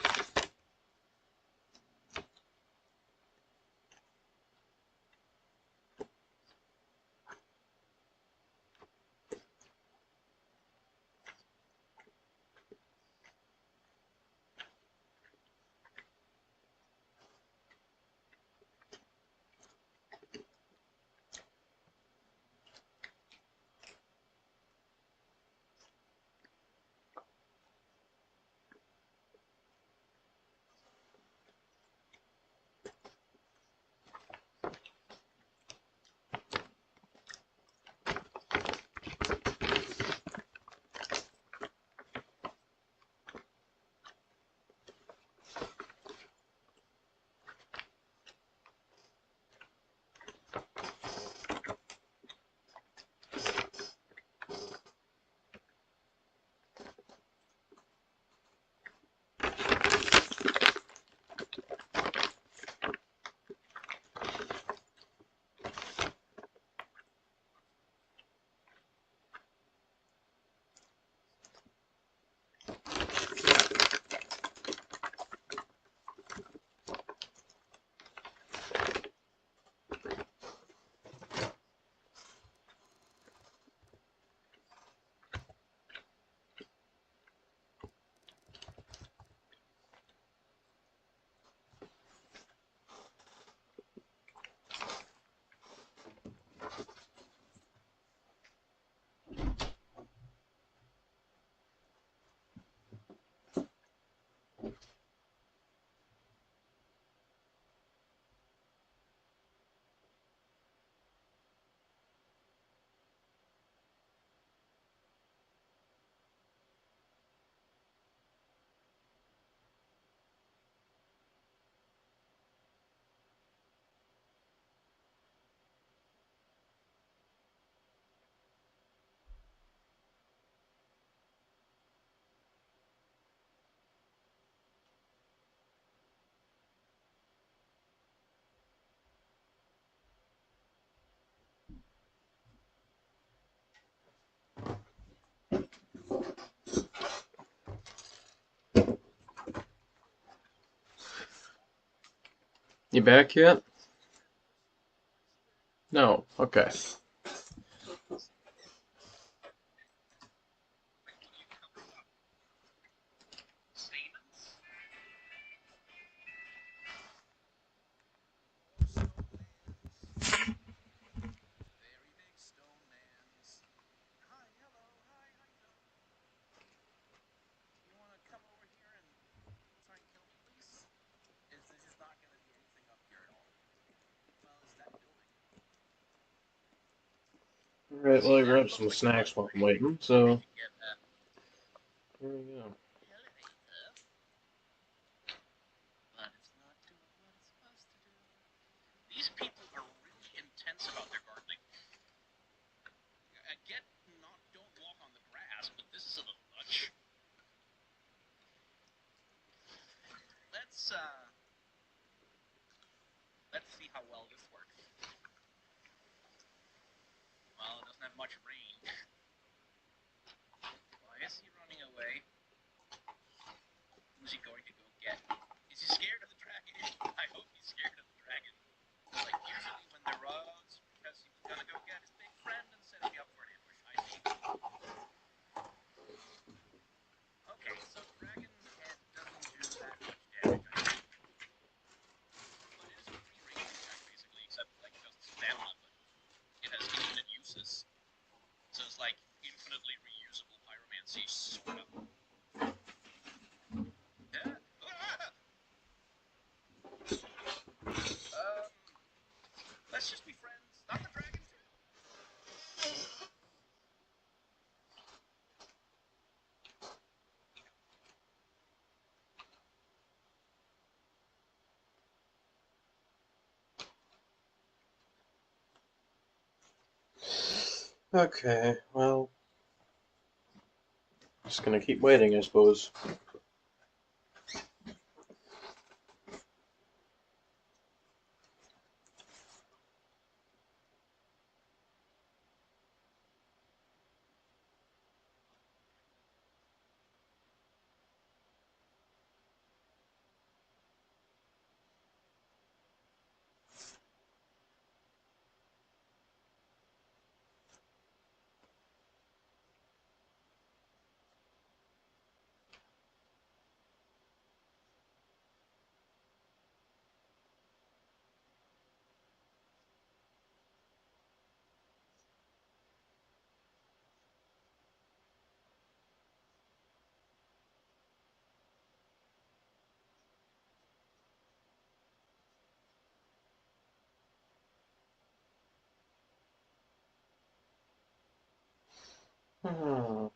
You back yet? No. Okay. Alright, well, I grabbed some snacks while I'm waiting, so. There we go. These people are really intense about their gardening. I get don't walk on the grass, but this is a little much. Let's see how well this works. Well, it doesn't have much range. Why is he running away? Who's he going to go get? Is he scared of the dragon? I hope he's scared of the dragon. Like, usually when there runs, because he was gonna go get his big friend and set me up for an ambush, I think. Okay, so Dragon's Head doesn't do that much damage, I think. But it is a free range attack, basically, except, like, just stamina, but it has infinite uses. So it's like infinitely reusable pyromancy, sort of. Yeah. Let's just be friends. Not the dragon too. Okay, well. Just gonna keep waiting, I suppose. Hmm.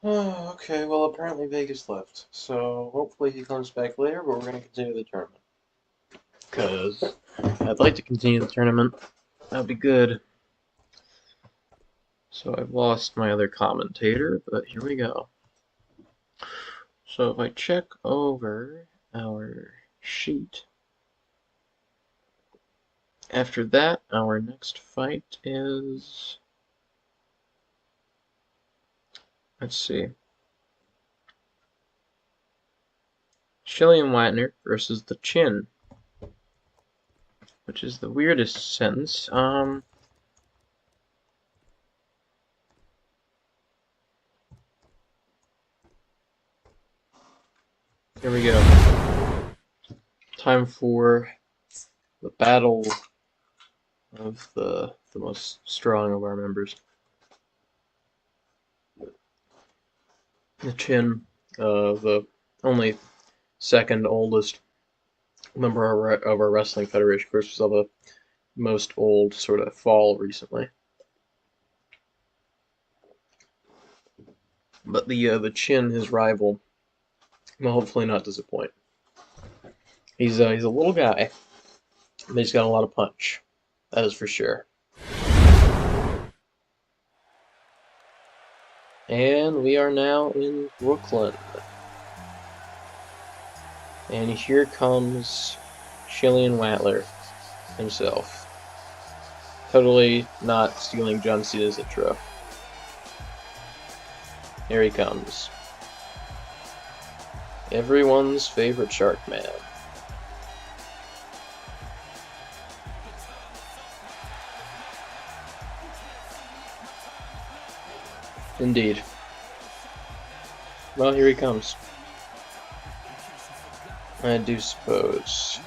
Oh, okay, well, apparently Vegas left, so hopefully he comes back later, but we're going to continue the tournament. Because I'd like to continue the tournament. That'd be good. So I've lost my other commentator, but here we go. So if I check over our sheet, after that, our next fight is... Let's see. Shillian Watner versus the Chin. Which is the weirdest sentence. Here we go. Time for the battle of the most strong of our members. The Chin, the only second oldest member of our wrestling federation. Of course, we saw the most old sort of fall recently. But the Chin, his rival, will hopefully not disappoint. He's a little guy, but he's got a lot of punch. That is for sure. And we are now in Brooklyn. And here comes Shillian Watler himself. Totally not stealing John Cena's intro. Here he comes. Everyone's favorite Shark Man. Indeed. Well, here he comes. I do suppose.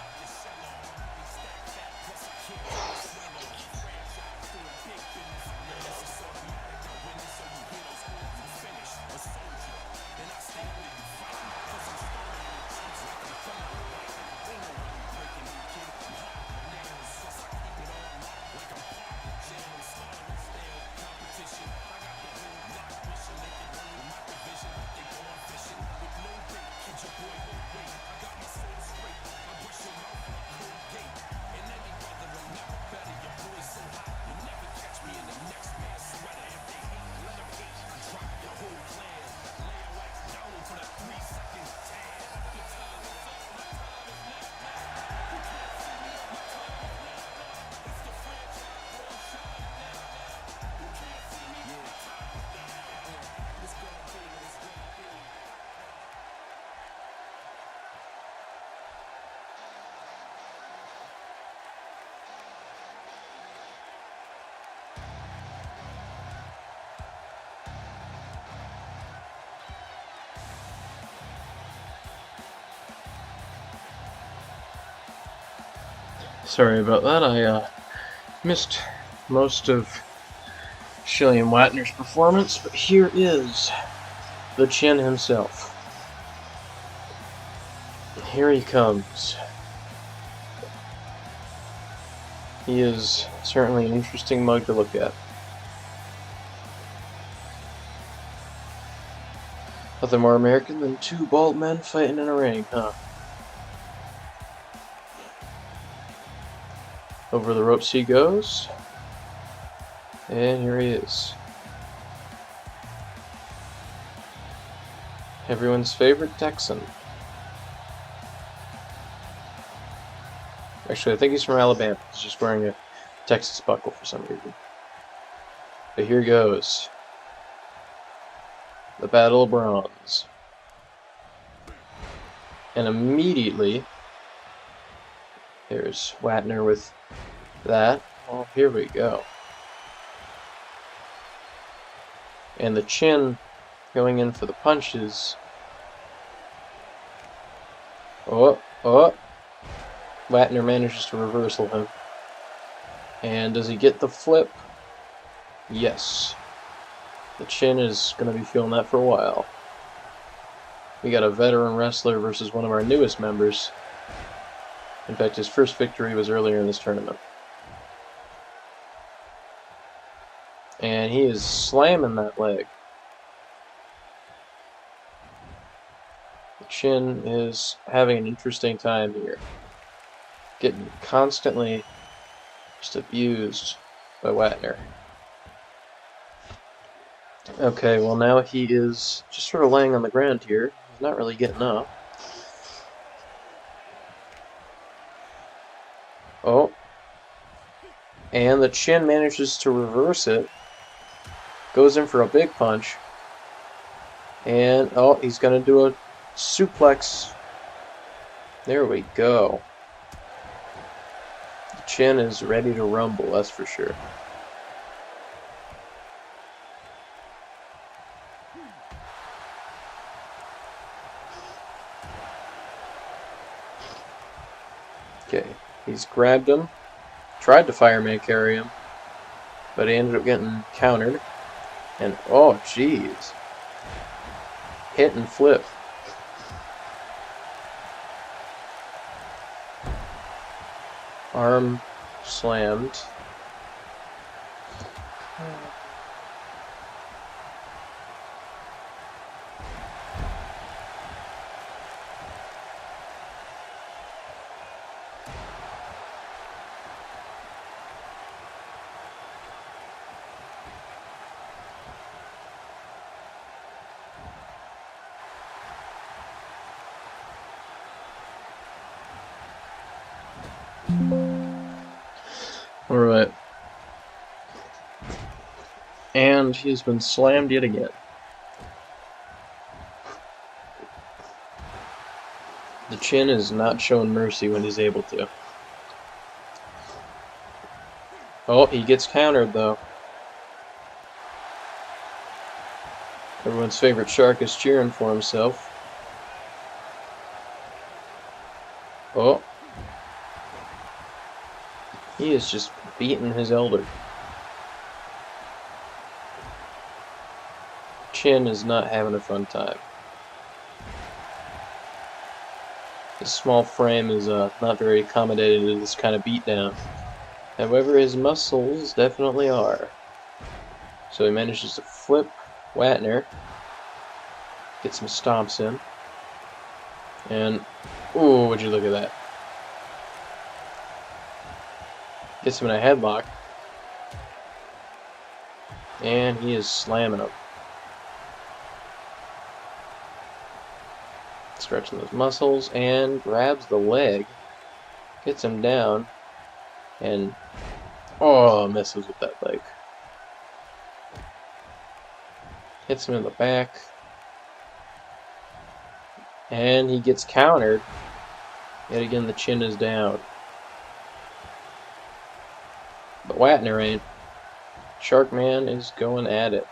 Sorry about that. I missed most of Shillian Watner's performance, but here is the Chin himself. Here he comes. He is certainly an interesting mug to look at. Nothing more American than two bald men fighting in a ring, huh? Over the ropes he goes. And here he is. Everyone's favorite Texan. Actually, I think he's from Alabama. He's just wearing a Texas buckle for some reason. But here goes. The Battle of Bronze. And immediately, there's Watner with that. Oh, here we go. And the Chin going in for the punches. Oh. Watner manages to reversal him. And does he get the flip? Yes. The Chin is going to be feeling that for a while. We got a veteran wrestler versus one of our newest members. In fact, his first victory was earlier in this tournament. And he is slamming that leg. The Chin is having an interesting time here. Getting constantly just abused by Watner. Okay, well now he is just sort of laying on the ground here. He's not really getting up. Oh. And the Chin manages to reverse it. Goes in for a big punch. And, oh, he's going to do a suplex. There we go. The Chin is ready to rumble, that's for sure. Okay, he's grabbed him. Tried to fireman carry him. But he ended up getting countered. And, oh, jeez. Hit and flip. Arm slammed. Alright. And he's been slammed yet again. The Chin is not showing mercy when he's able to. Oh, he gets countered though. Everyone's favorite shark is cheering for himself. Oh. He is just beating his elder. Chin is not having a fun time. His small frame is not very accommodated to this kind of beatdown. However, his muscles definitely are. So he manages to flip Watner. Get some stomps in. And, ooh, would you look at that. Gets him in a headlock. And he is slamming him. Stretching those muscles and grabs the leg. Gets him down. And, oh, messes with that leg. Hits him in the back. And he gets countered. Yet again, the Chin is down. But Watner ain't. Sharkman is going at it.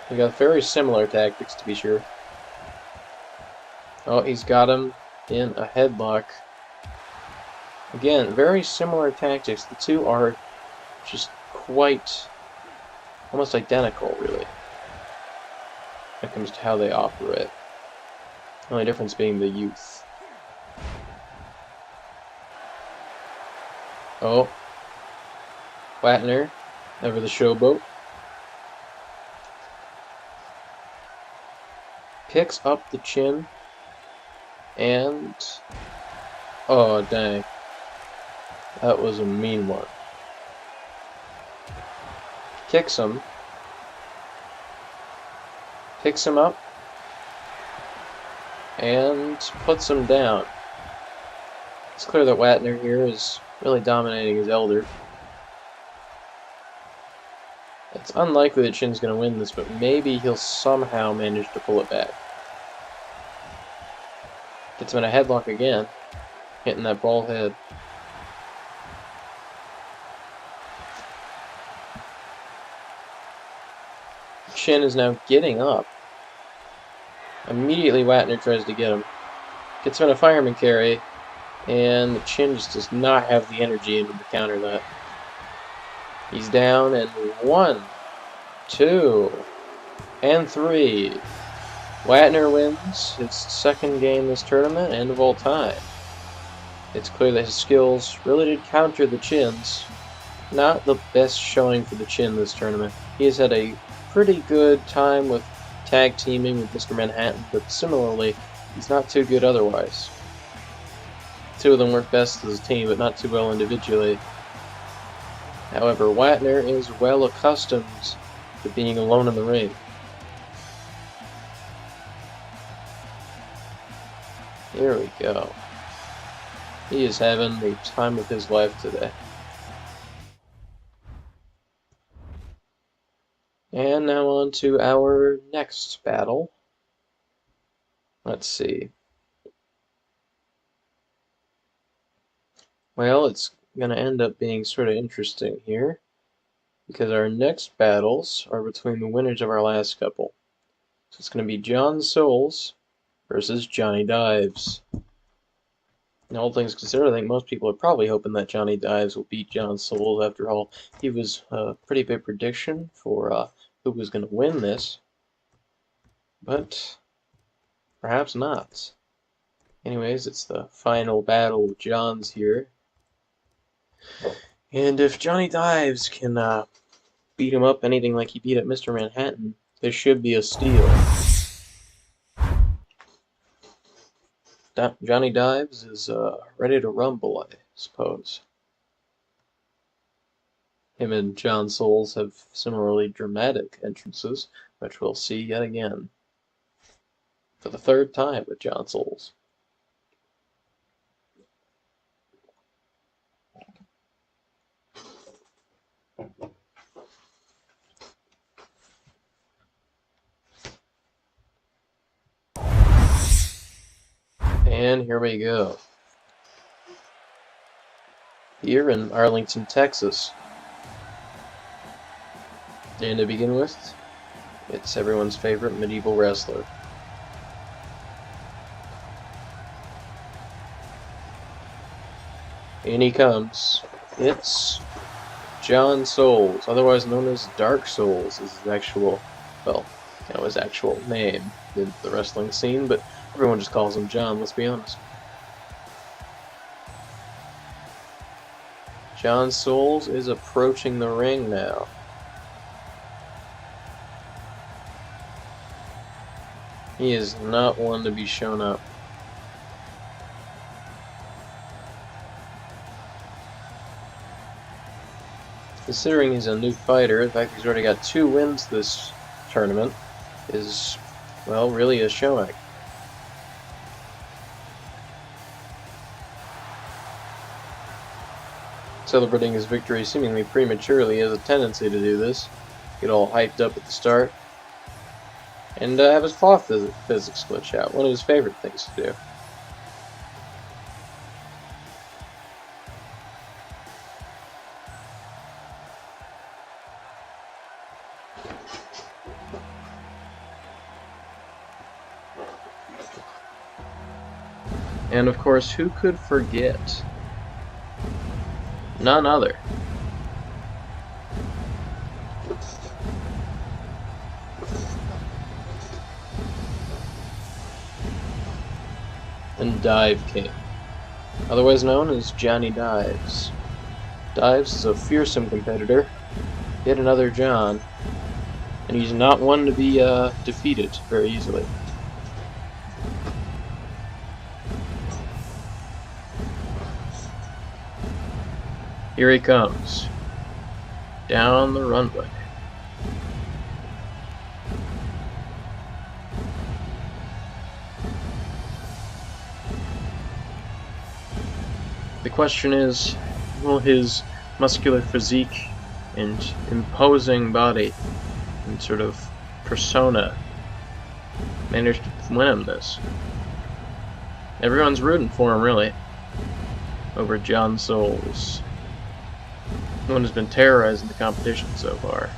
They got very similar tactics, to be sure. Oh, he's got him in a headlock. Again, very similar tactics. The two are just quite, almost identical, really, when it comes to how they operate. The only difference being the youth. Oh. Watner over the showboat. Picks up the Chin. And, oh dang, that was a mean one. Kicks him. Picks him up. And puts him down. It's clear that Watner here is really dominating his elder. It's unlikely that Chin's going to win this, but maybe he'll somehow manage to pull it back. Gets him in a headlock again, hitting that bald head. Chin is now getting up. Immediately Watner tries to get him. Gets him in a fireman carry, and the Chin just does not have the energy in him to counter that. He's down, and 1, 2, and 3. Watner wins his second game this tournament and of all time. It's clear that his skills really did counter the Chin's. not the best showing for the Chin this tournament. He has had a pretty good time with tag teaming with Mr. Manhattan, but similarly, he's not too good otherwise. Two of them work best as a team, but not too well individually. However, Watner is well accustomed to being alone in the ring. Here we go. He is having the time of his life today. And now on to our next battle. Let's see. Well, it's going to end up being sort of interesting here, because our next battles are between the winners of our last couple. So it's going to be John Souls versus Johnny Dives. And all things considered, I think most people are probably hoping that Johnny Dives will beat John Souls. After all, he was a pretty big prediction for who was going to win this. But perhaps not. Anyways, it's the final battle of Johns here. And if Johnny Dives can beat him up anything like he beat up Mr. Manhattan, this should be a steal. Johnny Dives is ready to rumble, I suppose. Him and John Souls have similarly dramatic entrances, which we'll see yet again. For the third time with John Souls. And here we go. Here in Arlington, Texas. And to begin with, it's everyone's favorite medieval wrestler. In he comes. It's John Souls, otherwise known as Dark Souls, is his actual, well, his actual name in the wrestling scene, but everyone just calls him John, let's be honest. John Souls is approaching the ring now. He is not one to be shown up. Considering he's a new fighter, the fact he's already got 2 wins this tournament is, well, really a showing. Celebrating his victory seemingly prematurely, he has a tendency to do this. Get all hyped up at the start. And have his fall physics glitch out, one of his favorite things to do. And of course, who could forget? None other than Dive King, otherwise known as Johnny Dives. Dives is a fearsome competitor, yet another John, and he's not one to be defeated very easily. Here he comes, down the runway. The question is, will his muscular physique and imposing body and sort of persona manage to win him this? Everyone's rooting for him, really, over John Souls. The one who's been terrorizing the competition so far.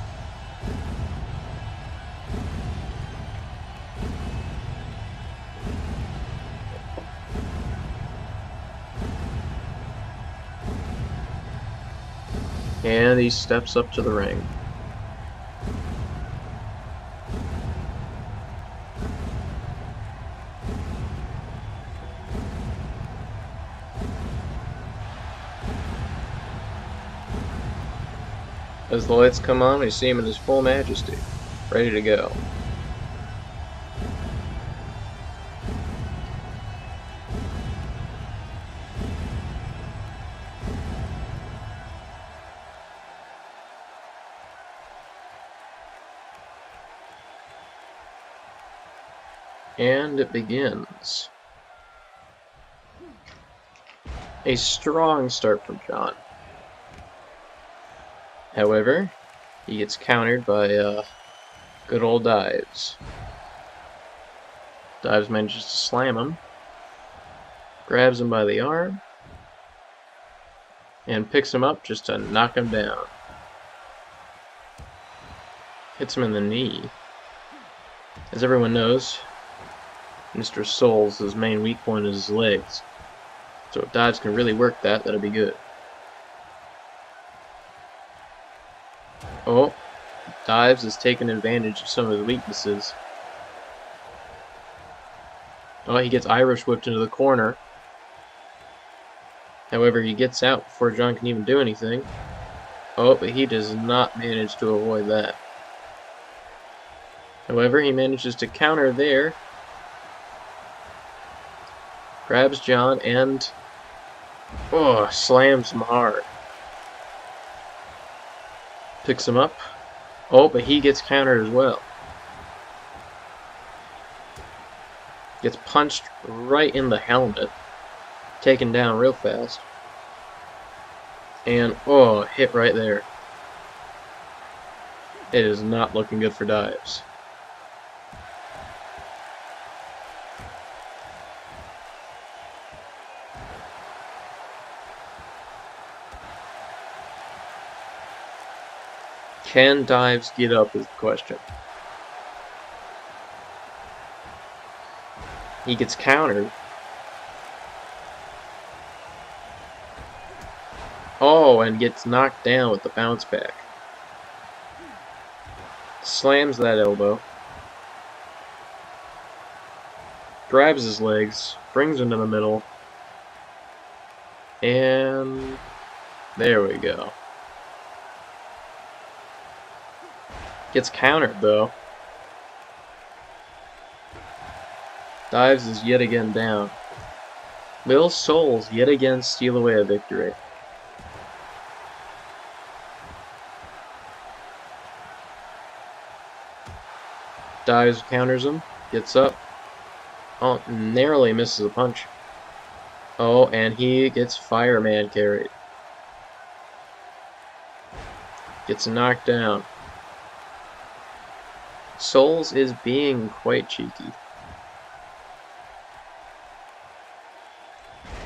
And he steps up to the ring. As the lights come on, we see him in his full majesty, ready to go. And it begins. A strong start from John. However, he gets countered by good old Dives. Dives manages to slam him, grabs him by the arm, and picks him up just to knock him down. Hits him in the knee. As everyone knows, Mr. Souls' main weak point is his legs. So if Dives can really work that, that'll be good. Oh, Dives is taking advantage of some of his weaknesses. Oh, he gets Irish whipped into the corner. However, he gets out before John can even do anything. Oh, but he does not manage to avoid that. However, he manages to counter there. Grabs John and slams him hard. Picks him up. Oh, but he gets countered as well. Gets punched right in the helmet. Taken down real fast. And, hit right there. It is not looking good for Dives. Can Dives get up is the question. He gets countered. Oh, and gets knocked down with the bounce back. Slams that elbow. Grabs his legs, brings him to the middle. And there we go. Gets countered though. Dives is yet again down. Will Souls yet again steal away a victory. Dives counters him, gets up. Oh, narrowly misses a punch. Oh, and he gets fireman carried. Gets knocked down. Souls is being quite cheeky.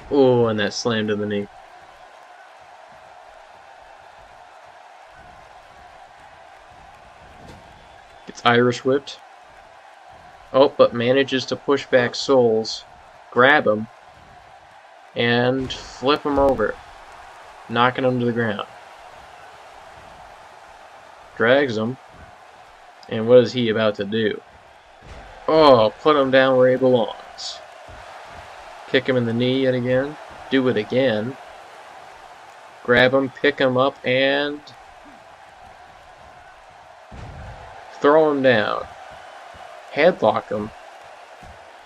Oh, and that slammed in the knee. Gets Irish whipped. Oh, but manages to push back Souls, grab him, and flip him over, knocking him to the ground. Drags him. And what is he about to do? Oh, put him down where he belongs. Kick him in the knee yet again. Do it again. Grab him, pick him up, and throw him down. Headlock him.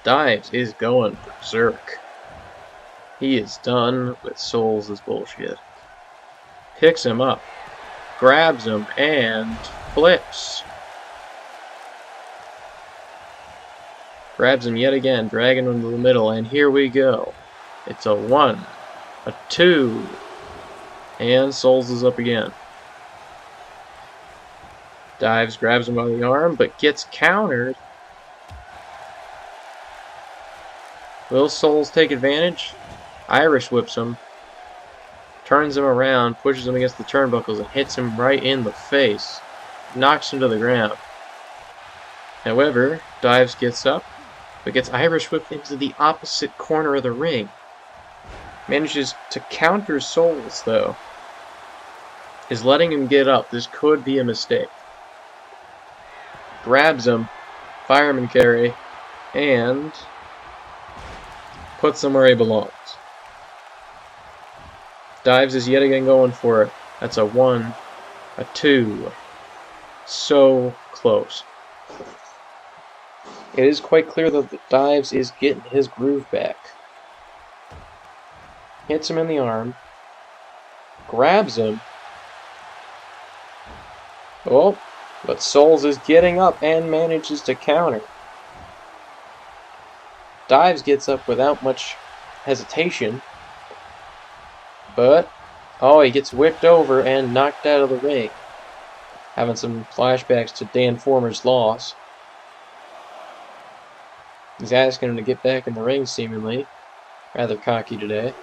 Dives is going berserk. He is done with Souls' bullshit. Picks him up. Grabs him, and flips. Grabs him yet again, dragging him to the middle, and here we go. It's a 1, a 2, and Souls is up again. Dives, grabs him by the arm, but gets countered. Will Souls take advantage? Irish whips him, turns him around, pushes him against the turnbuckles, and hits him right in the face. Knocks him to the ground. However, Dives gets up, but gets Irish whipped into the opposite corner of the ring. Manages to counter Souls, though. Is letting him get up. This could be a mistake. Grabs him, fireman carry, and puts him where he belongs. Dives is yet again going for it. That's a 1, A 2. So close. It is quite clear that the Dives is getting his groove back. Hits him in the arm. Grabs him. Oh, but Souls is getting up and manages to counter. Dives gets up without much hesitation. But, oh, he gets whipped over and knocked out of the ring. Having some flashbacks to Dan Former's loss. He's asking him to get back in the ring, seemingly. Rather cocky today.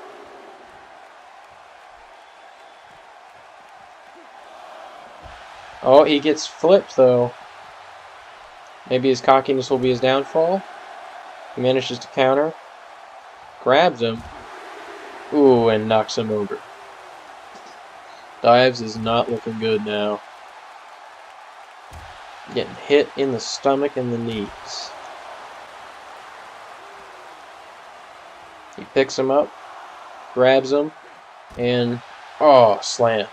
Oh, he gets flipped, though. Maybe his cockiness will be his downfall. He manages to counter. Grabs him. Ooh, and knocks him over. Dives is not looking good now. Getting hit in the stomach and the knees. He picks him up. Grabs him. And, oh, slam.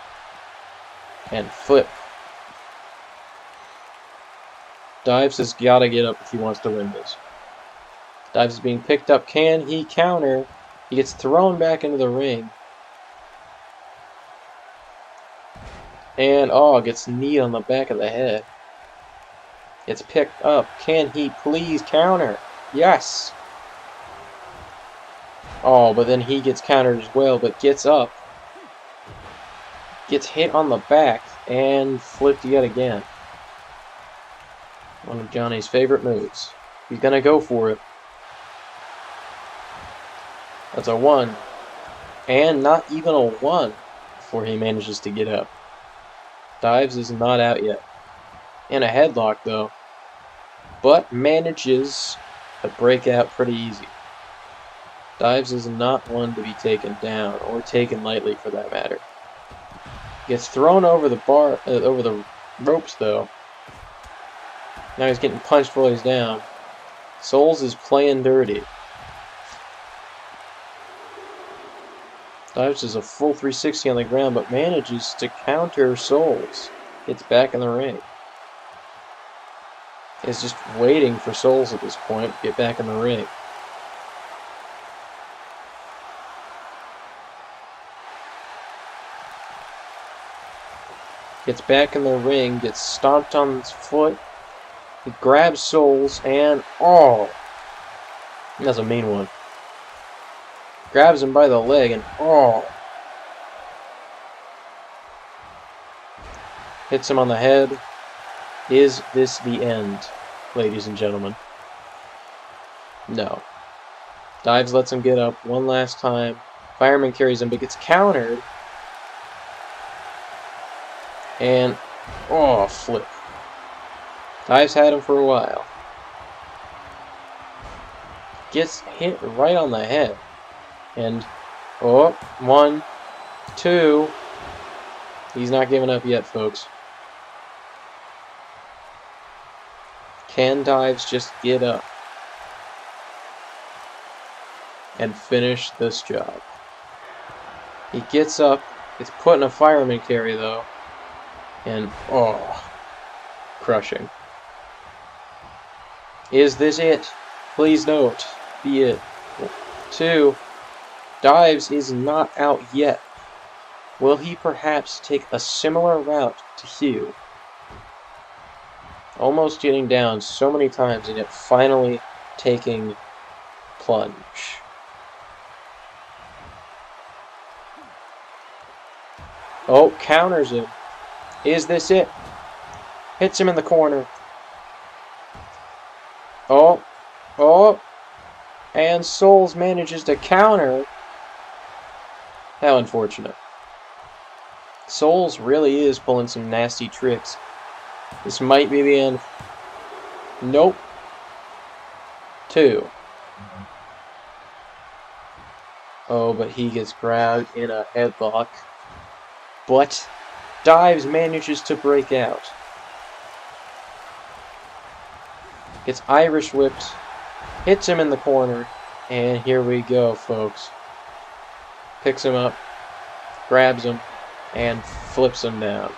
And flip. Dives has got to get up if he wants to win this. Dives is being picked up. Can he counter? He gets thrown back into the ring. And, oh, gets kneed on the back of the head. Gets picked up. Can he please counter? Yes! Oh, but then he gets countered as well, but gets up. Gets hit on the back and flipped yet again. One of Johnny's favorite moves. He's gonna go for it. That's a 1. And not even a 1 before he manages to get up. Dives is not out yet. In a headlock, though. But manages to break out pretty easy. Dives is not one to be taken down, or taken lightly for that matter. Gets thrown over the over the ropes, though. Now he's getting punched while he's down. Souls is playing dirty. Dives is a full 360 on the ground, but manages to counter Souls. Gets back in the ring. Is just waiting for Souls at this point to get back in the ring. Gets back in the ring, gets stomped on his foot. He grabs Souls and, oh! That's a mean one. Grabs him by the leg and, oh! Hits him on the head. Is this the end, ladies and gentlemen? No. Dives lets him get up one last time. Fireman carries him, but gets countered. And, oh, flip. Dives had him for a while. Gets hit right on the head. And, oh, 1, 2. He's not giving up yet, folks. Can Dives just get up and finish this job? He gets up. It's put in a fireman carry, though. And, oh, crushing. Is this it? Please note, be it. 2. Dives is not out yet. Will he perhaps take a similar route to Hugh? Almost getting down so many times and yet finally taking plunge. Oh, counters him. Is this it? Hits him in the corner. Oh, oh, and Souls manages to counter. How unfortunate. Souls really is pulling some nasty tricks. This might be the end. Nope. 2. Oh, but he gets grabbed in a headlock. But Dives manages to break out. Gets Irish whipped. Hits him in the corner. And here we go, folks. Picks him up. Grabs him. And flips him down.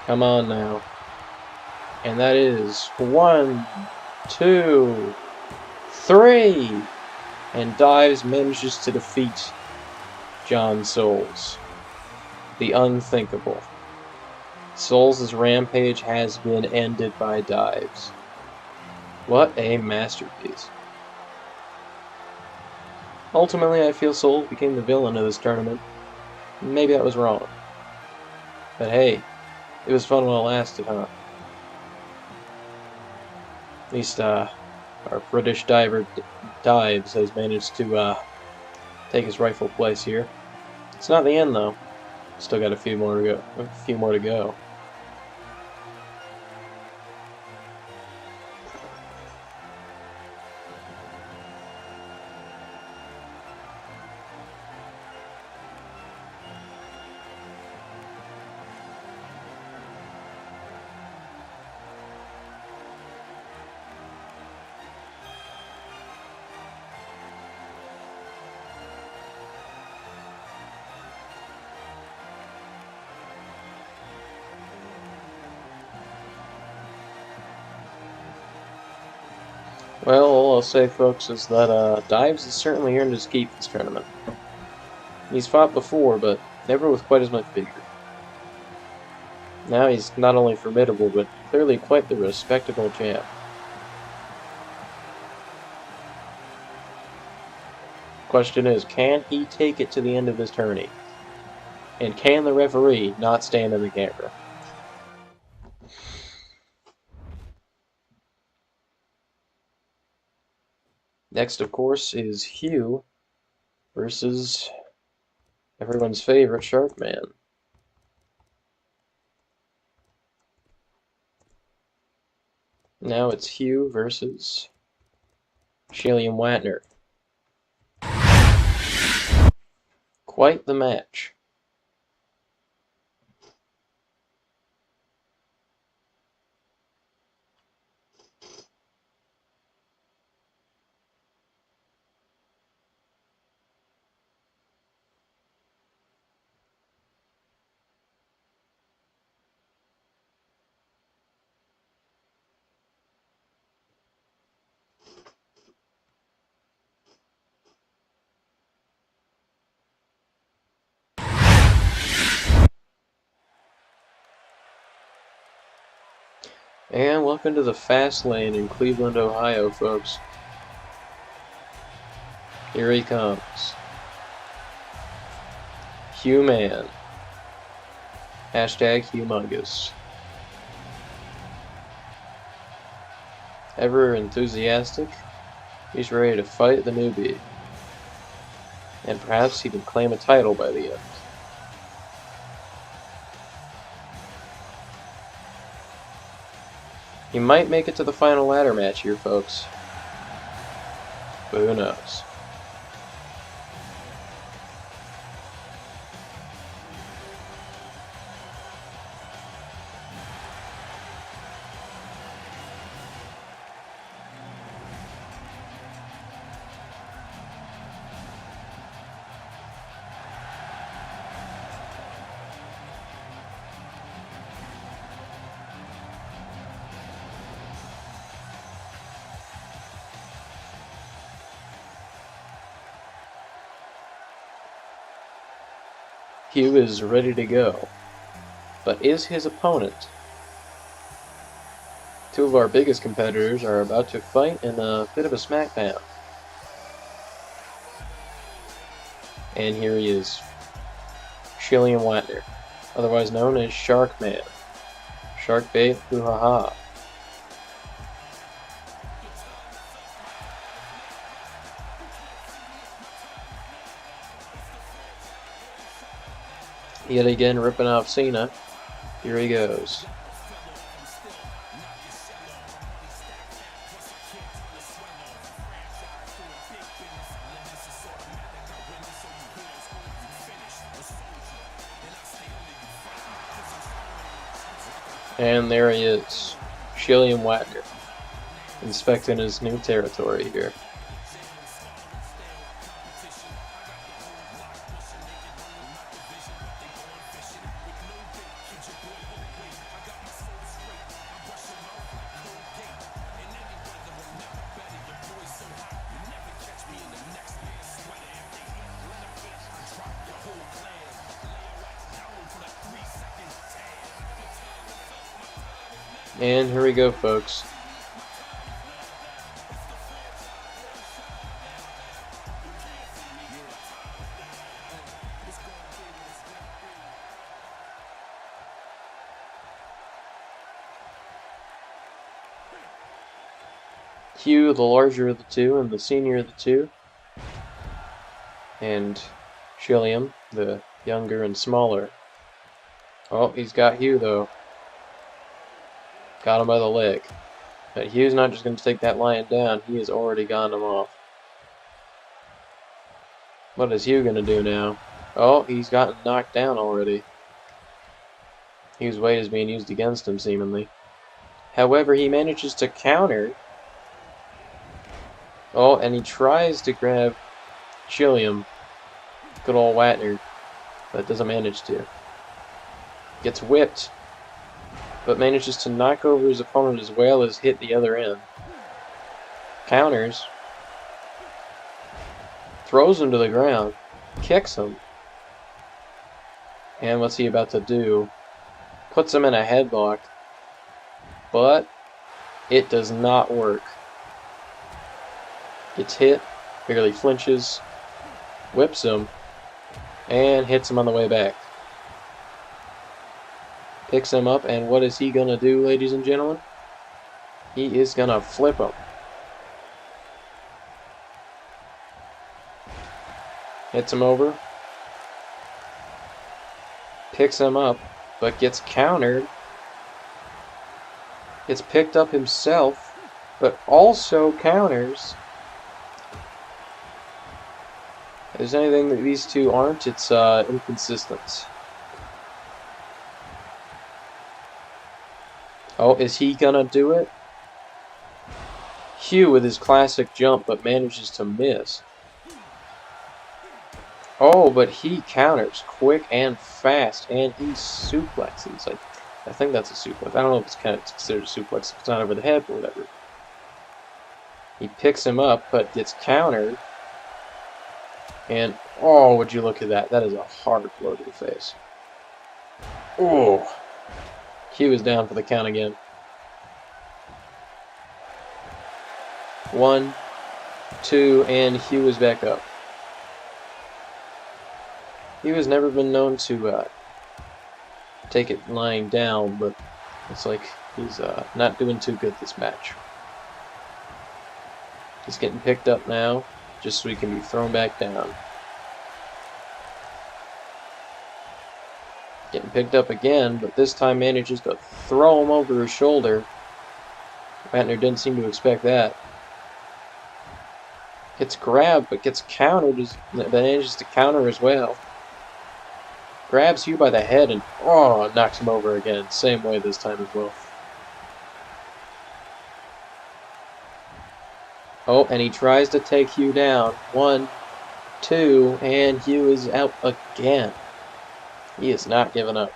Come on now. And that is 1, 2, 3! And Dives manages to defeat John Souls. The unthinkable. Souls' rampage has been ended by Dives. What a masterpiece. Ultimately, I feel Souls became the villain of this tournament. Maybe that was wrong. But hey, it was fun while it lasted, huh? At least, our British diver Dives has managed to, take his rightful place here. It's not the end, though. Still got a few more to go. Well, all I'll say, folks, is that Dives has certainly earned his keep this tournament. He's fought before, but never with quite as much vigor. Now he's not only formidable, but clearly quite the respectable champ. Question is, can he take it to the end of this tourney? And can the referee not stand in the camera? Next, of course, is Hugh versus everyone's favorite Sharkman. Now it's Hugh versus Shillian Watner. Quite the match. And welcome to the Fast Lane in Cleveland, Ohio, folks. Here he comes. Hugh Man. Hashtag humongous. Ever enthusiastic, he's ready to fight the newbie. And perhaps he can claim a title by the end. He might make it to the final ladder match here, folks. But who knows? Hugh is ready to go. But is his opponent? Two of our biggest competitors are about to fight in a bit of a smackdown. And here he is. Shillian Watner, otherwise known as Sharkman. Sharkbait, hoo-ha-ha. Yet again, ripping off Cena. Here he goes. And there he is, Shillian Watner, inspecting his new territory here. And here we go, folks. Hugh, the larger of the two and the senior of the two, and Shilliam, the younger and smaller. Oh, he's got Hugh though. Got him by the leg. But Hugh's not just going to take that lion down, he has already gotten him off. What is Hugh going to do now? Oh, he's gotten knocked down already. Hugh's weight is being used against him, seemingly. However, he manages to counter. Oh, and he tries to grab Chilliam. Good old Watner. But doesn't manage to. Gets whipped. But manages to knock over his opponent as well as hit the other end. Counters. Throws him to the ground. Kicks him. And what's he about to do? Puts him in a headlock. But it does not work. Gets hit, barely flinches, whips him, and hits him on the way back. Picks him up, and what is he going to do, ladies and gentlemen? He is going to flip him. Hits him over. Picks him up, but gets countered. Gets picked up himself, but also counters. If there's anything that these two aren't, it's inconsistent. Oh, is he gonna do it? Hugh with his classic jump, but manages to miss. Oh, but he counters quick and fast, and he suplexes. I think that's a suplex. I don't know if it's kind of considered a suplex if it's not over the head, but whatever. He picks him up, but gets countered. And, oh, would you look at that. That is a hard blow to the face. Oh. Hugh is down for the count again. 1, 2, and Hugh is back up. Hugh has never been known to take it lying down, but it's like he's not doing too good this match. He's getting picked up now, just so he can be thrown back down. Getting picked up again, but this time manages to throw him over his shoulder. Watner didn't seem to expect that. Gets grabbed, but gets countered, manages to counter as well. Grabs Hugh by the head and, oh, knocks him over again. Same way this time as well. Oh, and he tries to take Hugh down. 1, 2, and Hugh is out again. He is not giving up.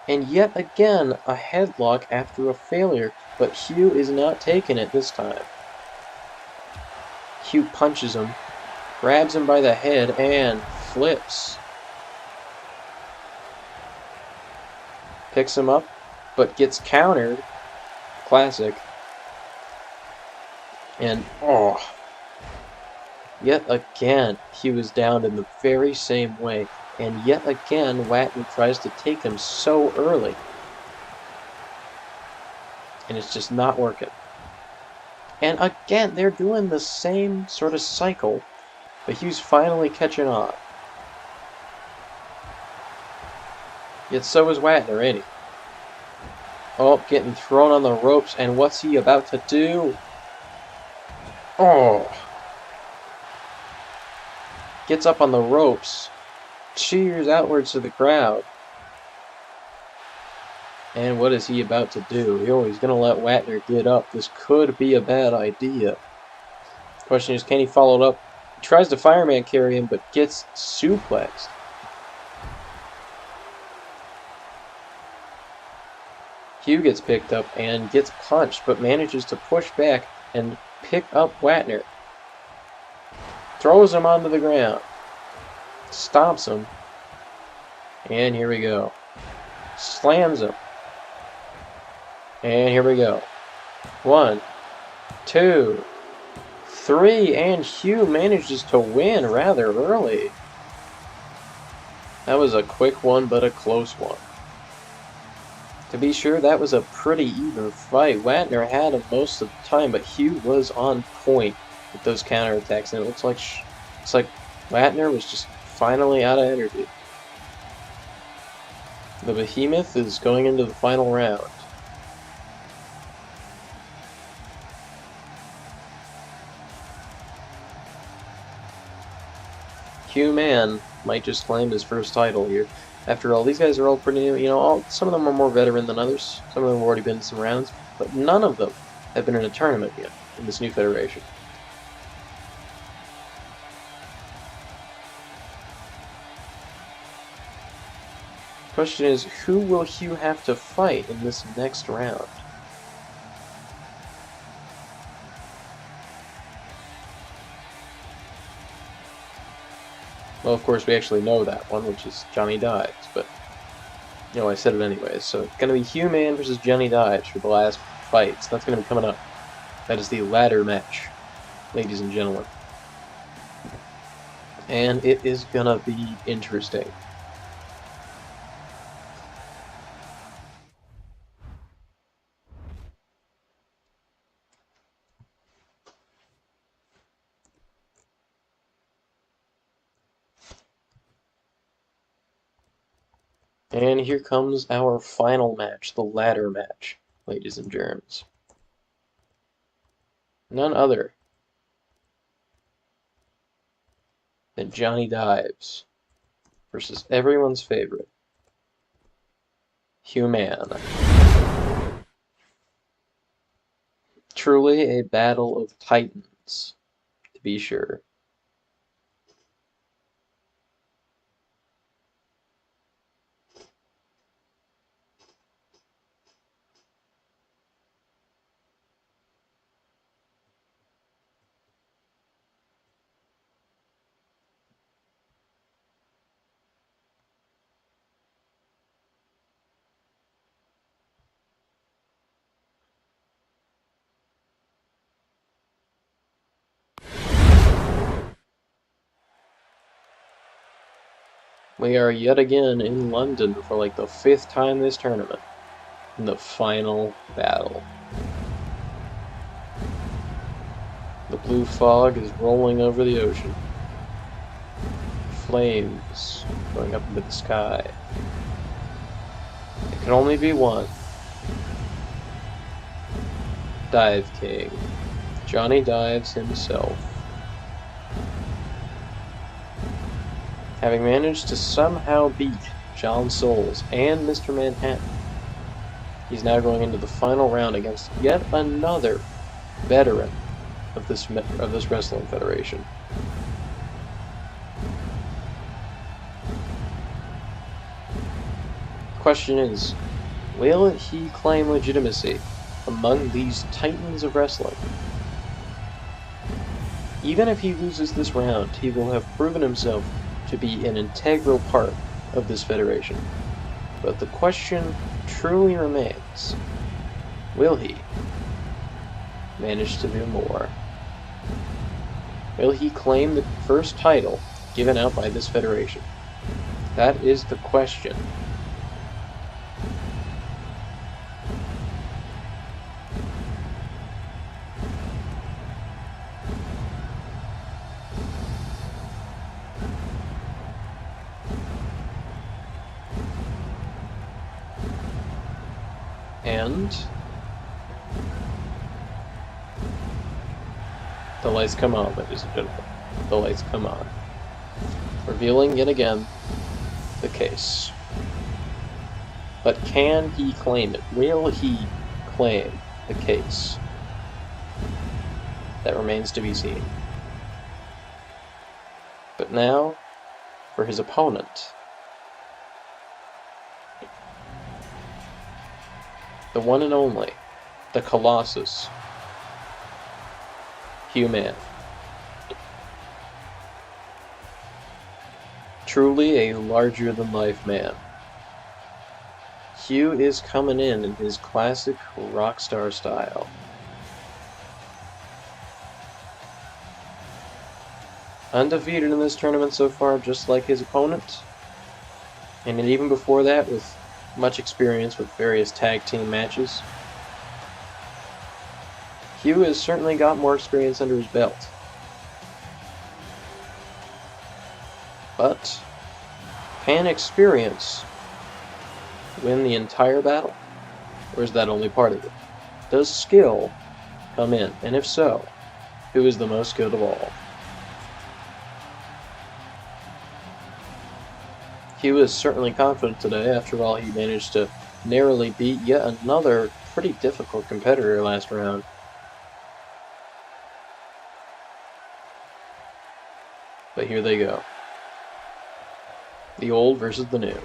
And yet again, a headlock after a failure, but Hugh is not taking it this time. Hugh punches him, grabs him by the head, and flips. Picks him up, but gets countered. Classic. And, oh. Yet again, he was down in the very same way. And yet again, Watner tries to take him so early. And it's just not working. And again, they're doing the same sort of cycle, but Hugh's finally catching on. Yet so is Watner, ain't he? Oh, getting thrown on the ropes, and what's he about to do? Oh! Gets up on the ropes, cheers outwards to the crowd. And what is he about to do? Oh, he's going to let Watner get up. This could be a bad idea. Question is, can he follow it up? He tries to fireman carry him, but gets suplexed. Hugh gets picked up and gets punched, but manages to push back and pick up Watner. Throws him onto the ground. Stomps him. And here we go. Slams him. And here we go. 1, 2, 3, and Hugh manages to win rather early. That was a quick one, but a close one. To be sure, that was a pretty even fight. Wagner had him most of the time, but Hugh was on point with those counterattacks, and it looks like Wagner was just finally out of energy. The Behemoth is going into the final round. Hugh Man might just claim his first title here. After all, these guys are all pretty new. You know, some of them are more veteran than others. Some of them have already been in some rounds, but none of them have been in a tournament yet in this new federation. Question is, who will Hugh have to fight in this next round? Well, of course, we actually know that one, which is Johnny Dives, but, you know, I said it anyways. So, it's going to be Hugh Man versus Johnny Dives for the last fight. So that's going to be coming up. That is the ladder match, ladies and gentlemen. And it is going to be interesting. And here comes our final match, the ladder match, ladies and germs. None other than Johnny Dives versus everyone's favorite, Hugh Man. Truly a battle of titans, to be sure. We are yet again in London for like the 5th time this tournament, in the final battle. The blue fog is rolling over the ocean. Flames going up into the sky. It can only be one. Dive King, Johnny Dives himself. Having managed to somehow beat John Souls and Mr. Manhattan, he's now going into the final round against yet another veteran of this wrestling federation. Question is, will he claim legitimacy among these titans of wrestling? Even if he loses this round, he will have proven himself to be an integral part of this federation. But the question truly remains, will he manage to do more? Will he claim the first title given out by this federation? That is the question. And the lights come on, ladies and gentlemen. The lights come on. Revealing yet again the case. But can he claim it? Will he claim the case? That remains to be seen. But now, for his opponent. The one and only, the Colossus, Hugh Man. Truly a larger-than-life man. Hugh is coming in his classic rockstar style. Undefeated in this tournament so far, just like his opponent. And even before that, with much experience with various tag team matches. Hugh has certainly got more experience under his belt. But can experience win the entire battle? Or is that only part of it? Does skill come in? And if so, who is the most skilled of all? Hugh is certainly confident today. After all, he managed to narrowly beat yet another pretty difficult competitor last round. But here they go. The old versus the new.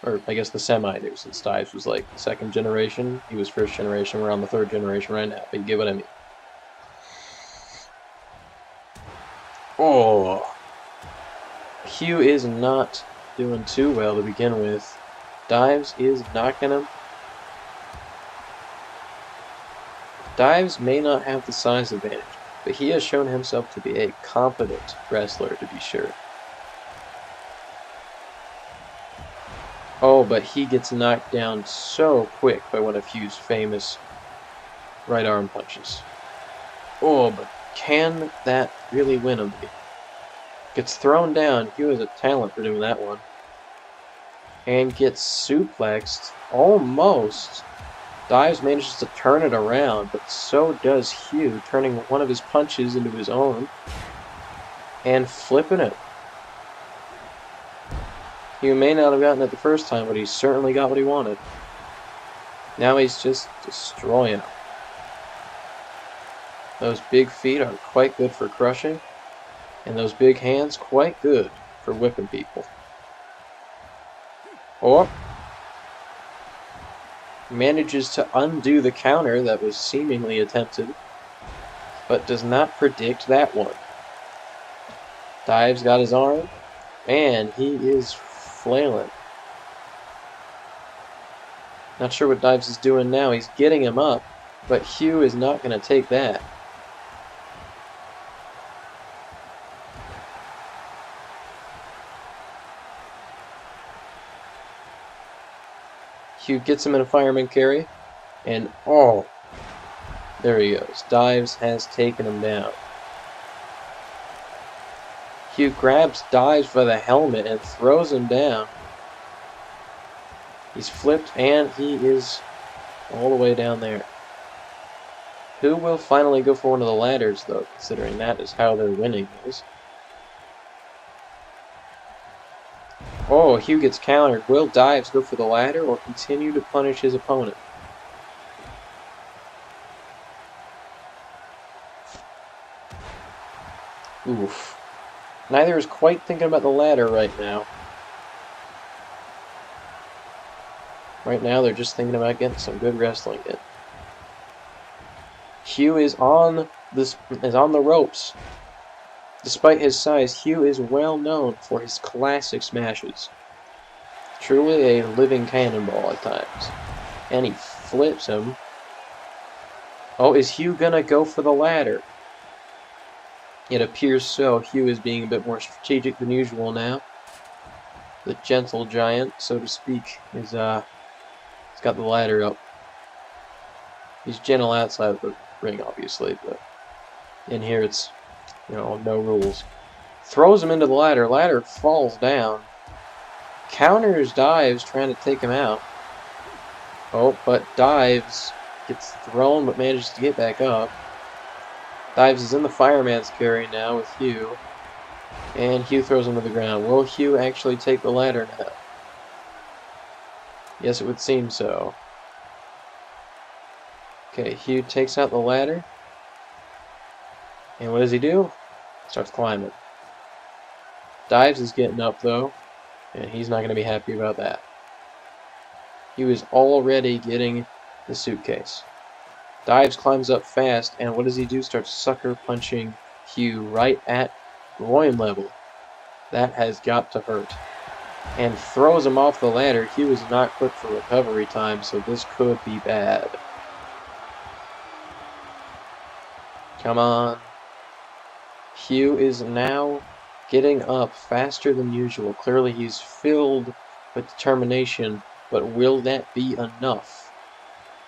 Or, I guess the semi-new, since Dives was like second generation. He was first generation. We're on the third generation right now. But you get what I mean. Oh. Hugh is not doing too well to begin with. Dives is knocking him. Dives may not have the size advantage, but he has shown himself to be a competent wrestler, to be sure. Oh, but he gets knocked down so quick by one of Hugh's famous right arm punches. Oh, but can that really win him? Gets thrown down. Hugh has a talent for doing that one. And gets suplexed. Almost. Dives manages to turn it around, but so does Hugh, turning one of his punches into his own. And flipping it. Hugh may not have gotten it the first time, but he certainly got what he wanted. Now he's just destroying him. Those big feet are quite good for crushing. And those big hands, quite good for whipping people. Or manages to undo the counter that was seemingly attempted, but does not predict that one. Dives got his arm, and he is flailing. Not sure what Dives is doing now. He's getting him up, but Hugh is not going to take that. Hugh gets him in a fireman carry, and oh, there he goes. Dives has taken him down. Hugh grabs Dives by the helmet and throws him down. He's flipped, and he is all the way down there. Who will finally go for one of the ladders, though, considering that is how they're winning this? Oh, Hugh gets countered. Will Dives go for the ladder or continue to punish his opponent? Oof. Neither is quite thinking about the ladder right now. Right now, they're just thinking about getting some good wrestling in. Hugh is on the ropes. Despite his size, Hugh is well known for his classic smashes. Truly a living cannonball at times. And he flips him. Oh, is Hugh gonna go for the ladder? It appears so. Hugh is being a bit more strategic than usual now. The gentle giant, so to speak, is he's got the ladder up. He's gentle outside of the ring, obviously, but in here it's, you know, no rules. Throws him into the ladder. Ladder falls down. Counters Dives, trying to take him out. Oh, but Dives gets thrown, but manages to get back up. Dives is in the fireman's carry now with Hugh. And Hugh throws him to the ground. Will Hugh actually take the ladder now? Yes, it would seem so. Okay, Hugh takes out the ladder. And what does he do? Starts climbing. Dives is getting up, though. And he's not going to be happy about that. He was already getting the suitcase. Dives climbs up fast, and what does he do? Starts sucker punching Hugh right at groin level. That has got to hurt. and throws him off the ladder. Hugh is not quick for recovery time, so this could be bad. Come on. Hugh is now getting up faster than usual. Clearly he's filled with determination, but will that be enough?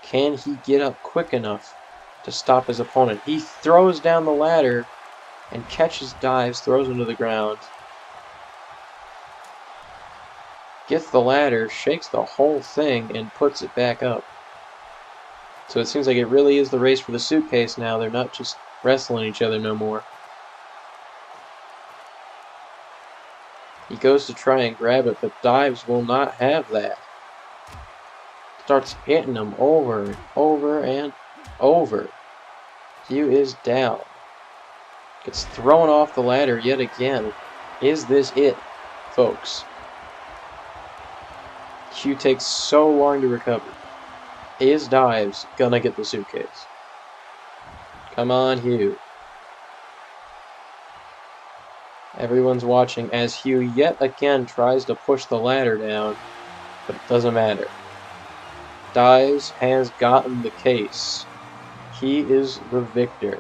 Can he get up quick enough to stop his opponent? He throws down the ladder and catches Dives, throws him to the ground. Gets the ladder, shakes the whole thing, and puts it back up. So it seems like it really is the race for the suitcase now. They're not just wrestling each other no more. He goes to try and grab it, but Dives will not have that. Starts hitting him over and over and over. Hugh is down. Gets thrown off the ladder yet again. Is this it, folks? Hugh takes so long to recover. Is Dives gonna get the suitcase? Come on, Hugh. Everyone's watching as Hugh yet again tries to push the ladder down, but it doesn't matter. Dives has gotten the case. He is the victor.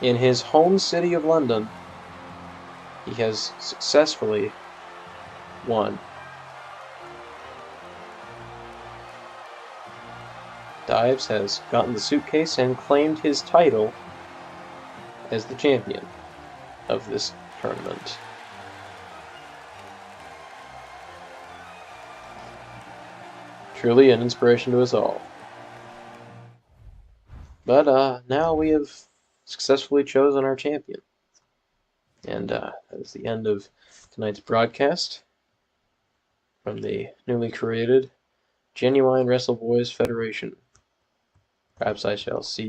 In his home city of London, he has successfully won. Dives has gotten the suitcase and claimed his title as the champion of this tournament. Truly an inspiration to us all. But now we have successfully chosen our champion. And that is the end of tonight's broadcast from the newly created Genuine WrestleBois Federation. Perhaps I shall see you